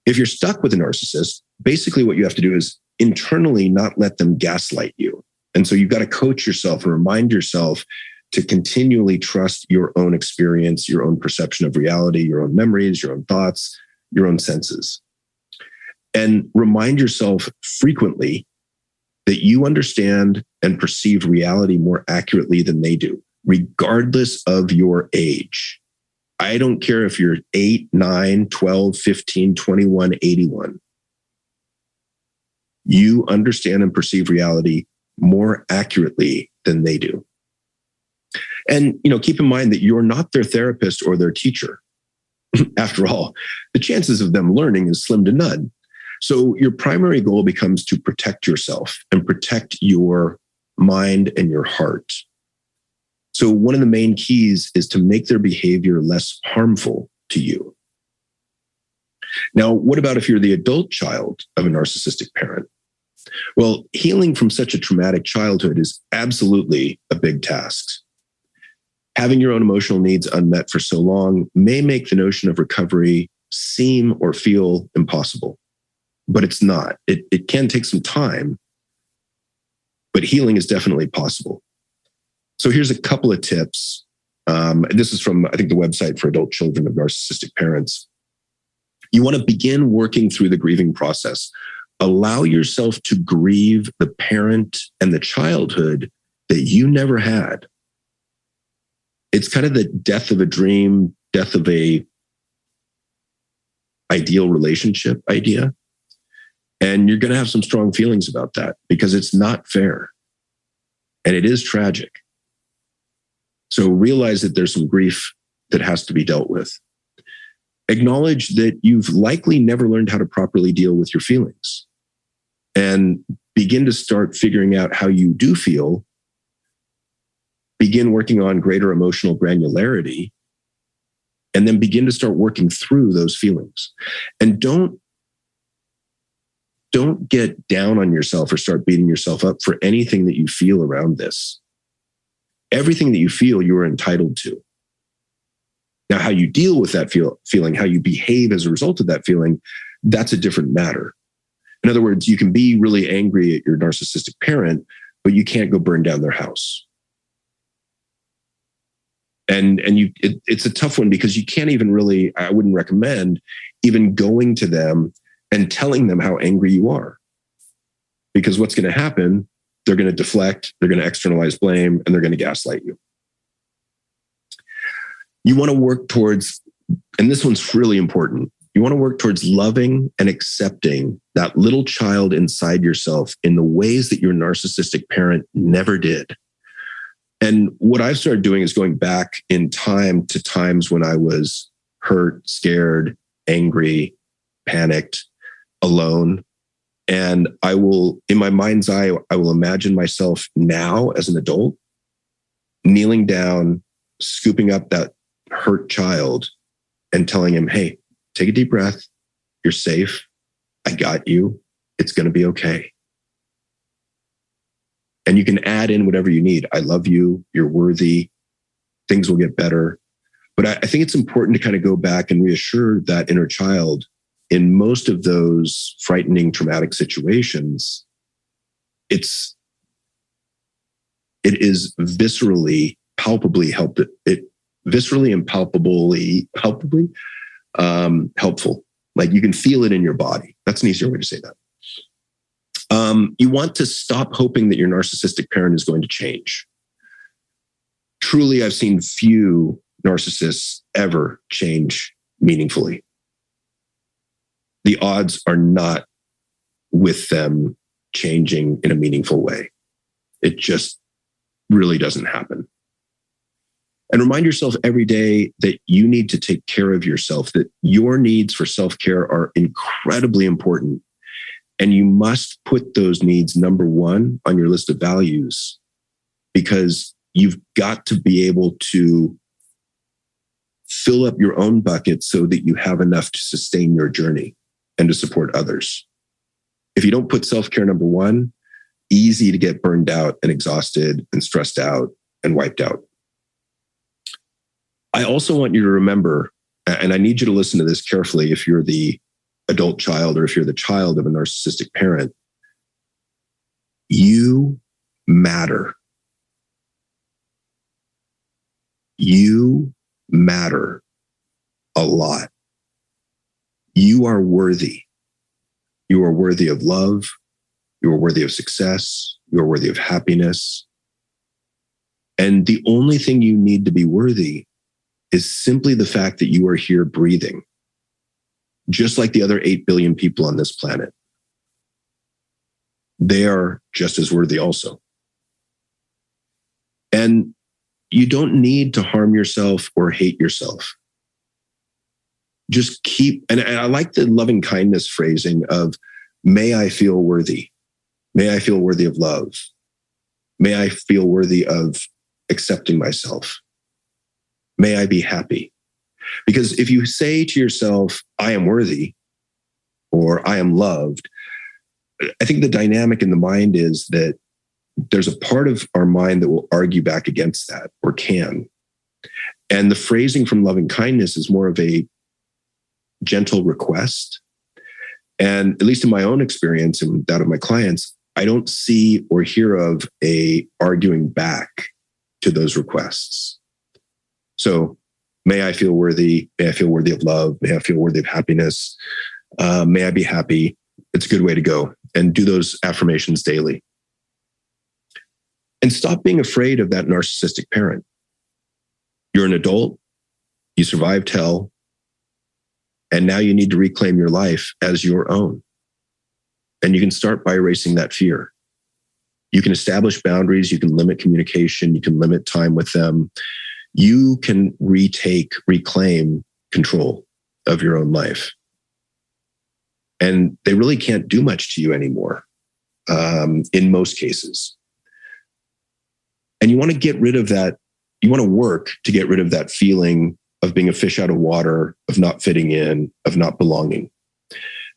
If you're stuck with a narcissist, basically what you have to do is internally not let them gaslight you. And so you've got to coach yourself and remind yourself to continually trust your own experience, your own perception of reality, your own memories, your own thoughts, your own senses. And remind yourself frequently that you understand and perceive reality more accurately than they do, regardless of your age. I don't care if you're 8, 9, 12, 15, 21, 81. You understand and perceive reality more accurately than they do. And, keep in mind that you're not their therapist or their teacher. After all, the chances of them learning is slim to none. So your primary goal becomes to protect yourself and protect your mind and your heart. So one of the main keys is to make their behavior less harmful to you. Now, what about if you're the adult child of a narcissistic parent? Well, healing from such a traumatic childhood is absolutely a big task. Having your own emotional needs unmet for so long may make the notion of recovery seem or feel impossible, but it's not. It can take some time, but healing is definitely possible. So here's a couple of tips. This is from, I think, the website for adult children of narcissistic parents. You want to begin working through the grieving process. Allow yourself to grieve the parent and the childhood that you never had. It's kind of the death of a dream, death of a ideal relationship idea. And you're going to have some strong feelings about that because it's not fair. And it is tragic. So realize that there's some grief that has to be dealt with. Acknowledge that you've likely never learned how to properly deal with your feelings and begin to start figuring out how you do feel. Begin working on greater emotional granularity and then begin to start working through those feelings. And don't get down on yourself or start beating yourself up for anything that you feel around this. Everything that you feel, you are entitled to. Now, how you deal with that feeling, how you behave as a result of that feeling, that's a different matter. In other words, you can be really angry at your narcissistic parent, but you can't go burn down their house. And it's a tough one because you can't even really, I wouldn't recommend even going to them and telling them how angry you are. Because what's going to happen, they're going to deflect, they're going to externalize blame, and they're going to gaslight you. You want to work towards, and this one's really important, you want to work towards loving and accepting that little child inside yourself in the ways that your narcissistic parent never did. And what I've started doing is going back in time to times when I was hurt, scared, angry, panicked, alone. And I will, in my mind's eye, I will imagine myself now as an adult, kneeling down, scooping up that hurt child and telling him, hey, take a deep breath. You're safe. I got you. It's going to be okay. And you can add in whatever you need. I love you. You're worthy. Things will get better. But I think it's important to kind of go back and reassure that inner child in most of those frightening, traumatic situations. It is viscerally, palpably helpful. Like you can feel it in your body. That's an easier way to say that. You want to stop hoping that your narcissistic parent is going to change. Truly, I've seen few narcissists ever change meaningfully. The odds are not with them changing in a meaningful way. It just really doesn't happen. And remind yourself every day that you need to take care of yourself, that your needs for self-care are incredibly important. And you must put those needs number one on your list of values, because you've got to be able to fill up your own bucket so that you have enough to sustain your journey and to support others. If you don't put self-care number one, easy to get burned out and exhausted and stressed out and wiped out. I also want you to remember, and I need you to listen to this carefully if you're the adult child or if you're the child of a narcissistic parent, you matter. You matter a lot. You are worthy. You are worthy of love. You are worthy of success. You are worthy of happiness. And the only thing you need to be worthy is simply the fact that you are here breathing, just like the other 8 billion people on this planet. They are just as worthy also. And you don't need to harm yourself or hate yourself. Just keep, and I like the loving kindness phrasing of, may I feel worthy. May I feel worthy of love. May I feel worthy of accepting myself. May I be happy. Because if you say to yourself, I am worthy, or I am loved, I think the dynamic in the mind is that there's a part of our mind that will argue back against that, or can. And the phrasing from loving kindness is more of a gentle request. And at least in my own experience and that of my clients, I don't see or hear of a arguing back to those requests. So may I feel worthy. May I feel worthy of love. May I feel worthy of happiness. May I be happy. It's a good way to go. And do those affirmations daily. And stop being afraid of that narcissistic parent. You're an adult. You survived hell. And now you need to reclaim your life as your own. And you can start by erasing that fear. You can establish boundaries. You can limit communication. You can limit time with them. You can reclaim control of your own life. And they really can't do much to you anymore, in most cases. And you want to get rid of that. You want to work to get rid of that feeling of being a fish out of water, of not fitting in, of not belonging.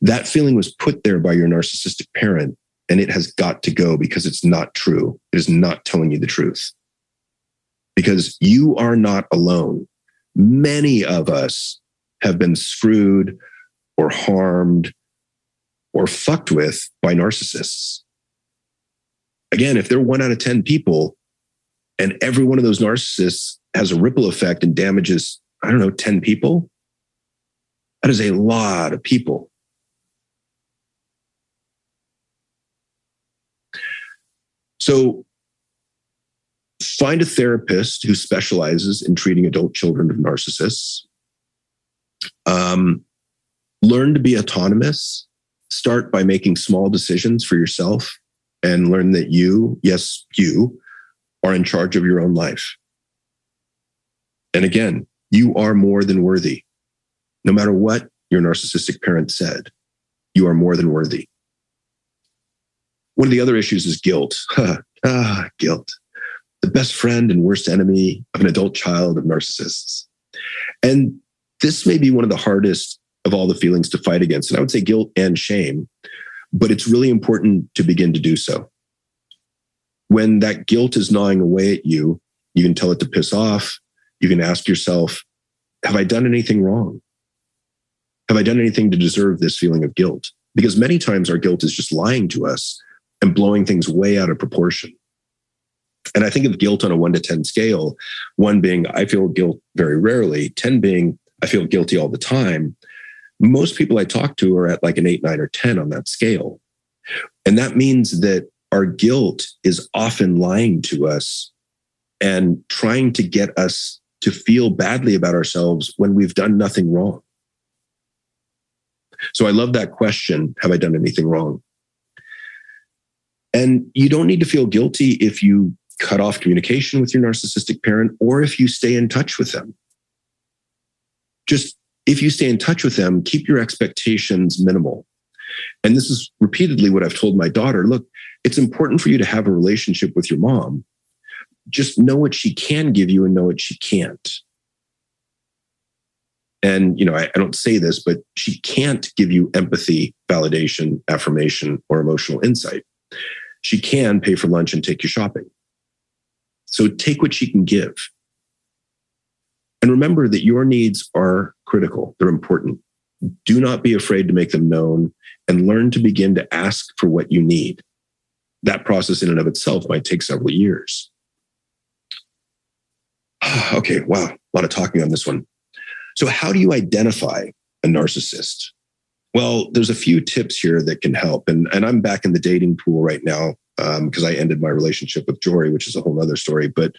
That feeling was put there by your narcissistic parent, and it has got to go because it's not true. It is not telling you the truth. Because you are not alone. Many of us have been screwed or harmed or fucked with by narcissists. Again, if they're 1 out of 10 people and every one of those narcissists has a ripple effect and damages, 10 people, that is a lot of people. So Find a therapist who specializes in treating adult children of narcissists. Learn to be autonomous. Start by making small decisions for yourself and learn that you, yes, you, are in charge of your own life. And again, you are more than worthy. No matter what your narcissistic parent said, you are more than worthy. One of the other issues is guilt. Guilt. The best friend and worst enemy of an adult child of narcissists. And this may be one of the hardest of all the feelings to fight against. And I would say guilt and shame, but it's really important to begin to do so. When that guilt is gnawing away at you, you can tell it to piss off. You can ask yourself, have I done anything wrong? Have I done anything to deserve this feeling of guilt? Because many times our guilt is just lying to us and blowing things way out of proportion. And I think of guilt on a 1 to 10 scale, 1 being I feel guilt very rarely, 10 being I feel guilty all the time. Most people I talk to are at like an 8, 9, or 10 on that scale. And that means that our guilt is often lying to us and trying to get us to feel badly about ourselves when we've done nothing wrong. So I love that question, have I done anything wrong? And you don't need to feel guilty if you cut off communication with your narcissistic parent or if you stay in touch with them. Just if you stay in touch with them, keep your expectations minimal. And this is repeatedly what I've told my daughter. Look, it's important for you to have a relationship with your mom. Just know what she can give you and know what she can't. And, I don't say this, but she can't give you empathy, validation, affirmation, or emotional insight. She can pay for lunch and take you shopping. So take what she can give. And remember that your needs are critical. They're important. Do not be afraid to make them known and learn to begin to ask for what you need. That process in and of itself might take several years. Okay, wow, a lot of talking on this one. So how do you identify a narcissist? Well, there's a few tips here that can help. And I'm back in the dating pool right now because I ended my relationship with Jory, which is a whole other story. But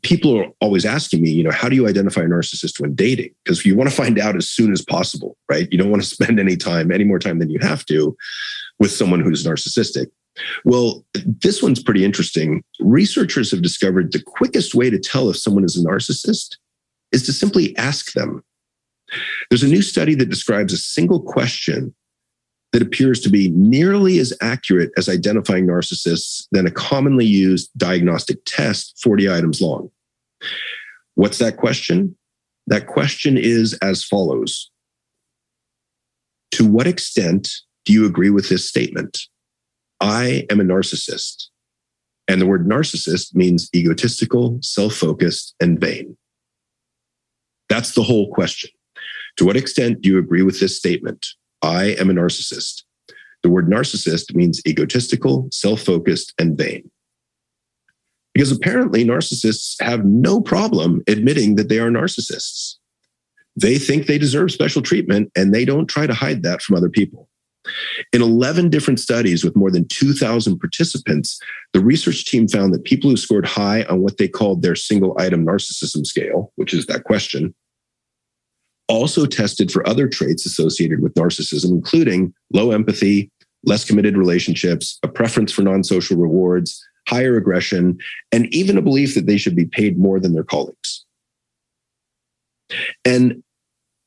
people are always asking me, how do you identify a narcissist when dating? Because you want to find out as soon as possible, right? You don't want to spend any more time than you have to with someone who's narcissistic. Well, this one's pretty interesting. Researchers have discovered the quickest way to tell if someone is a narcissist is to simply ask them. There's a new study that describes a single question that appears to be nearly as accurate as identifying narcissists than a commonly used diagnostic test 40 items long. What's that question? That question is as follows. To what extent do you agree with this statement? I am a narcissist. And the word narcissist means egotistical, self-focused, and vain. That's the whole question. To what extent do you agree with this statement? I am a narcissist. The word narcissist means egotistical, self-focused, and vain. Because apparently narcissists have no problem admitting that they are narcissists. They think they deserve special treatment, and they don't try to hide that from other people. In 11 different studies with more than 2,000 participants, the research team found that people who scored high on what they called their single item narcissism scale, which is that question, also tested for other traits associated with narcissism, including low empathy, less committed relationships, a preference for non-social rewards, higher aggression, and even a belief that they should be paid more than their colleagues. And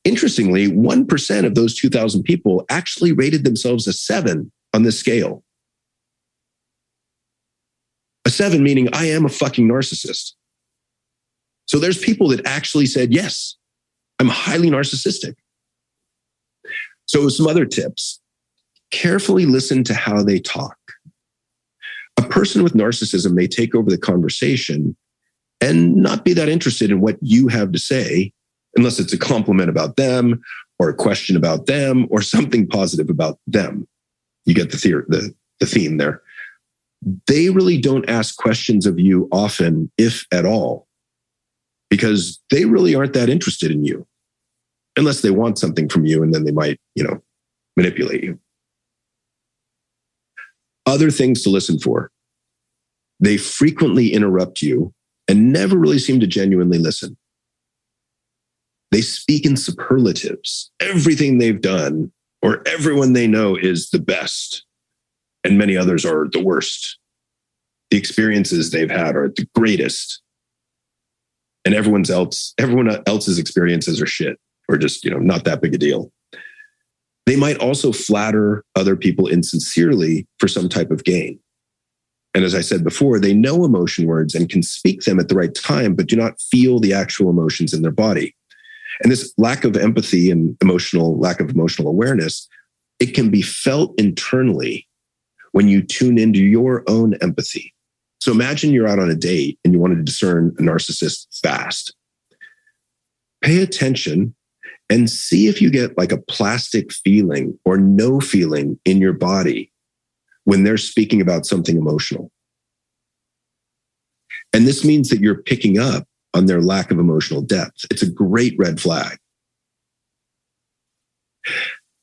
interestingly, 1% of those 2,000 people actually rated themselves a 7 on this scale. A 7 meaning I am a fucking narcissist. So there's people that actually said, yes, I'm highly narcissistic. So some other tips. Carefully listen to how they talk. A person with narcissism may take over the conversation and not be that interested in what you have to say, unless it's a compliment about them or a question about them or something positive about them. You get the theme there. They really don't ask questions of you often, if at all, because they really aren't that interested in you, unless they want something from you, and then they might, manipulate you. Other things to listen for. They frequently interrupt you and never really seem to genuinely listen. They speak in superlatives. Everything they've done or everyone they know is the best, and many others are the worst. The experiences they've had are the greatest, and everyone else's experiences are shit or just, not that big a deal. They might also flatter other people insincerely for some type of gain. And as I said before, they know emotion words and can speak them at the right time, but do not feel the actual emotions in their body. And this lack of empathy and lack of emotional awareness, it can be felt internally when you tune into your own empathy. So imagine you're out on a date and you wanted to discern a narcissist fast. Pay attention and see if you get like a plastic feeling or no feeling in your body when they're speaking about something emotional. And this means that you're picking up on their lack of emotional depth. It's a great red flag.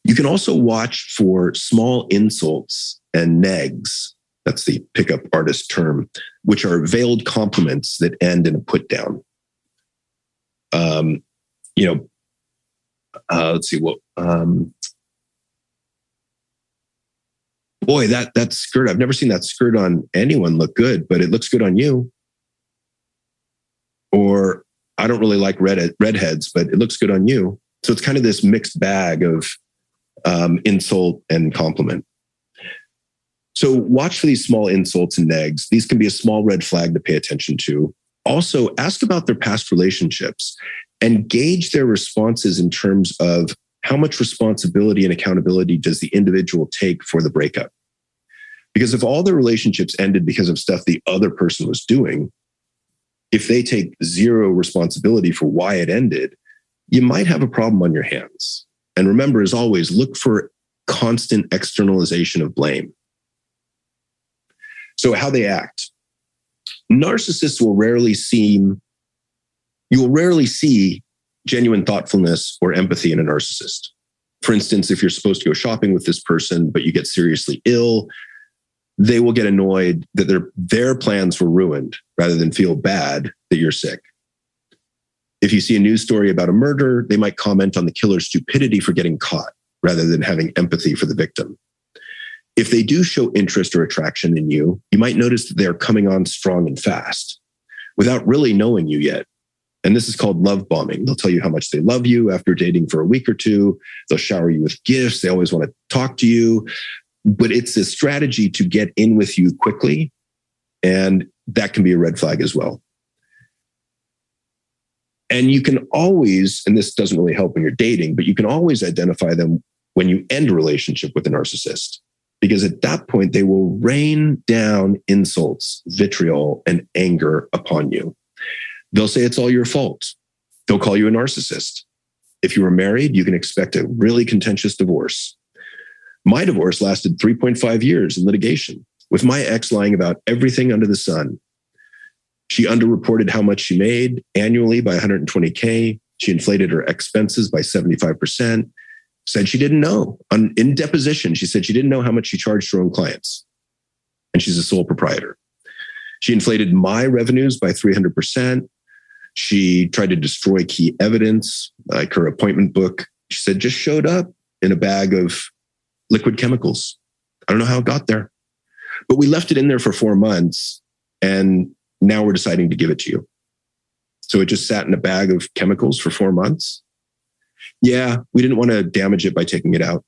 You can also watch for small insults and negs. That's the pickup artist term, which are veiled compliments that end in a put down. Let's see what. Boy, that skirt, I've never seen that skirt on anyone look good, but it looks good on you. Or I don't really like redheads, but it looks good on you. So it's kind of this mixed bag of insult and compliment. So watch for these small insults and negs. These can be a small red flag to pay attention to. Also, ask about their past relationships and gauge their responses in terms of how much responsibility and accountability does the individual take for the breakup. Because if all their relationships ended because of stuff the other person was doing, if they take zero responsibility for why it ended, you might have a problem on your hands. And remember, as always, look for constant externalization of blame. So how they act. Narcissists you will rarely see genuine thoughtfulness or empathy in a narcissist. For instance, if you're supposed to go shopping with this person, but you get seriously ill, they will get annoyed that their plans were ruined rather than feel bad that you're sick. If you see a news story about a murder, they might comment on the killer's stupidity for getting caught rather than having empathy for the victim. If they do show interest or attraction in you, you might notice that they're coming on strong and fast without really knowing you yet. And this is called love bombing. They'll tell you how much they love you after dating for a week or two. They'll shower you with gifts. They always want to talk to you. But it's a strategy to get in with you quickly. And that can be a red flag as well. And you can always, and this doesn't really help when you're dating, but you can always identify them when you end a relationship with a narcissist. Because at that point, they will rain down insults, vitriol, and anger upon you. They'll say it's all your fault. They'll call you a narcissist. If you were married, you can expect a really contentious divorce. My divorce lasted 3.5 years in litigation, with my ex lying about everything under the sun. She underreported how much she made annually by $120K. She inflated her expenses by 75%. Said she didn't know. In deposition, she said she didn't know how much she charged her own clients. And she's a sole proprietor. She inflated my revenues by 300%. She tried to destroy key evidence, like her appointment book. She said just showed up in a bag of liquid chemicals. I don't know how it got there. But we left it in there for 4 months, and now we're deciding to give it to you. So it just sat in a bag of chemicals for 4 months. Yeah, we didn't want to damage it by taking it out.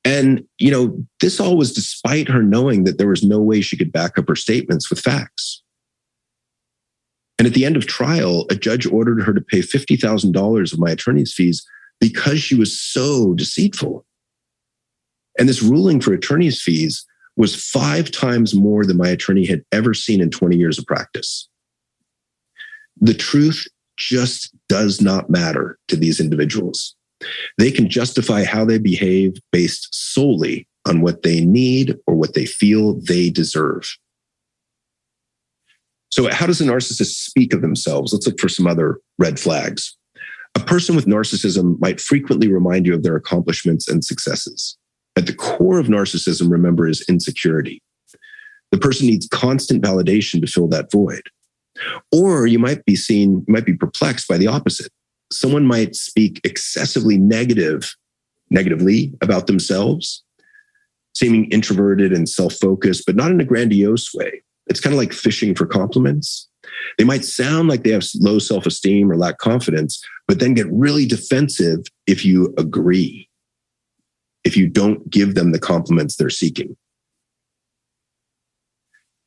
And, this all was despite her knowing that there was no way she could back up her statements with facts. And at the end of trial, a judge ordered her to pay $50,000 of my attorney's fees because she was so deceitful. And this ruling for attorney's fees was 5 times more than my attorney had ever seen in 20 years of practice. The truth just does not matter to these individuals. They can justify how they behave based solely on what they need or what they feel they deserve. So how does a narcissist speak of themselves? Let's look for some other red flags. A person with narcissism might frequently remind you of their accomplishments and successes. At the core of narcissism, remember, is insecurity. The person needs constant validation to fill that void. Or you might be perplexed by the opposite. Someone might speak excessively negatively about themselves, seeming introverted and self-focused, but not in a grandiose way. It's kind of like fishing for compliments. They might sound like they have low self-esteem or lack confidence, but then get really defensive if you agree, if you don't give them the compliments they're seeking.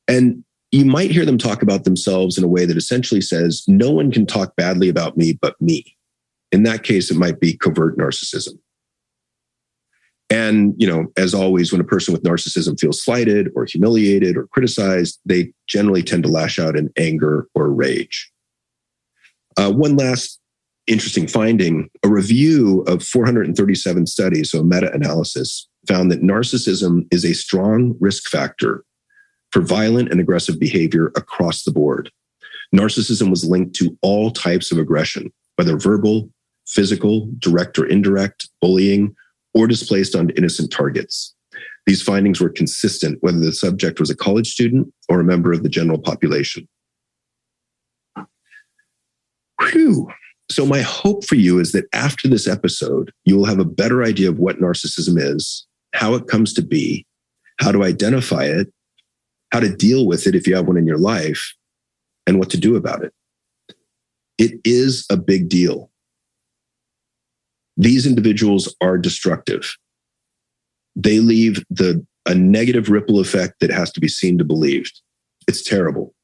And you might hear them talk about themselves in a way that essentially says, no one can talk badly about me but me. In that case, it might be covert narcissism. And, as always, when a person with narcissism feels slighted or humiliated or criticized, they generally tend to lash out in anger or rage. One last interesting finding, a review of 437 studies, so a meta-analysis, found that narcissism is a strong risk factor for violent and aggressive behavior across the board. Narcissism was linked to all types of aggression, whether verbal, physical, direct or indirect, bullying, or displaced on innocent targets. These findings were consistent whether the subject was a college student or a member of the general population. Whew. So my hope for you is that after this episode, you will have a better idea of what narcissism is, how it comes to be, how to identify it, how to deal with it if you have one in your life, and what to do about it. It is a big deal. These individuals are destructive. They leave a negative ripple effect that has to be seen to believed. It's terrible.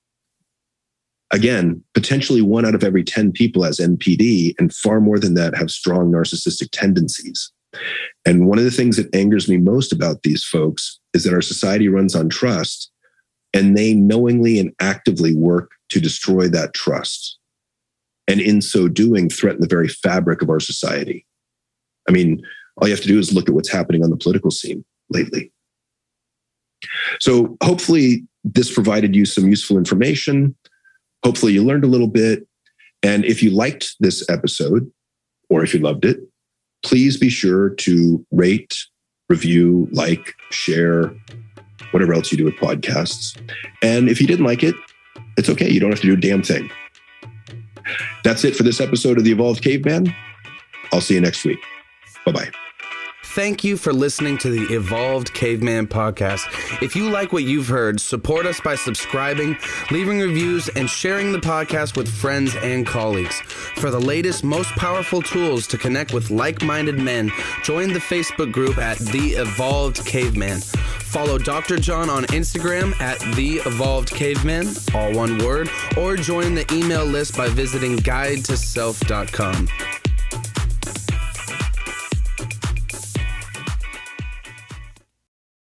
Again, potentially 1 out of every 10 people has NPD, and far more than that have strong narcissistic tendencies. And one of the things that angers me most about these folks is that our society runs on trust, and they knowingly and actively work to destroy that trust. And in so doing, threaten the very fabric of our society. I mean, all you have to do is look at what's happening on the political scene lately. So hopefully this provided you some useful information. Hopefully you learned a little bit. And if you liked this episode, or if you loved it, please be sure to rate, review, like, share, whatever else you do with podcasts. And if you didn't like it, it's okay. You don't have to do a damn thing. That's it for this episode of The Evolved Caveman. I'll see you next week. Bye-bye. Thank you for listening to the Evolved Caveman podcast. If you like what you've heard, support us by subscribing, leaving reviews, and sharing the podcast with friends and colleagues. For the latest, most powerful tools to connect with like-minded men, join the Facebook group at The Evolved Caveman. Follow Dr. John on Instagram at The Evolved Caveman, all one word, or join the email list by visiting guidetoself.com.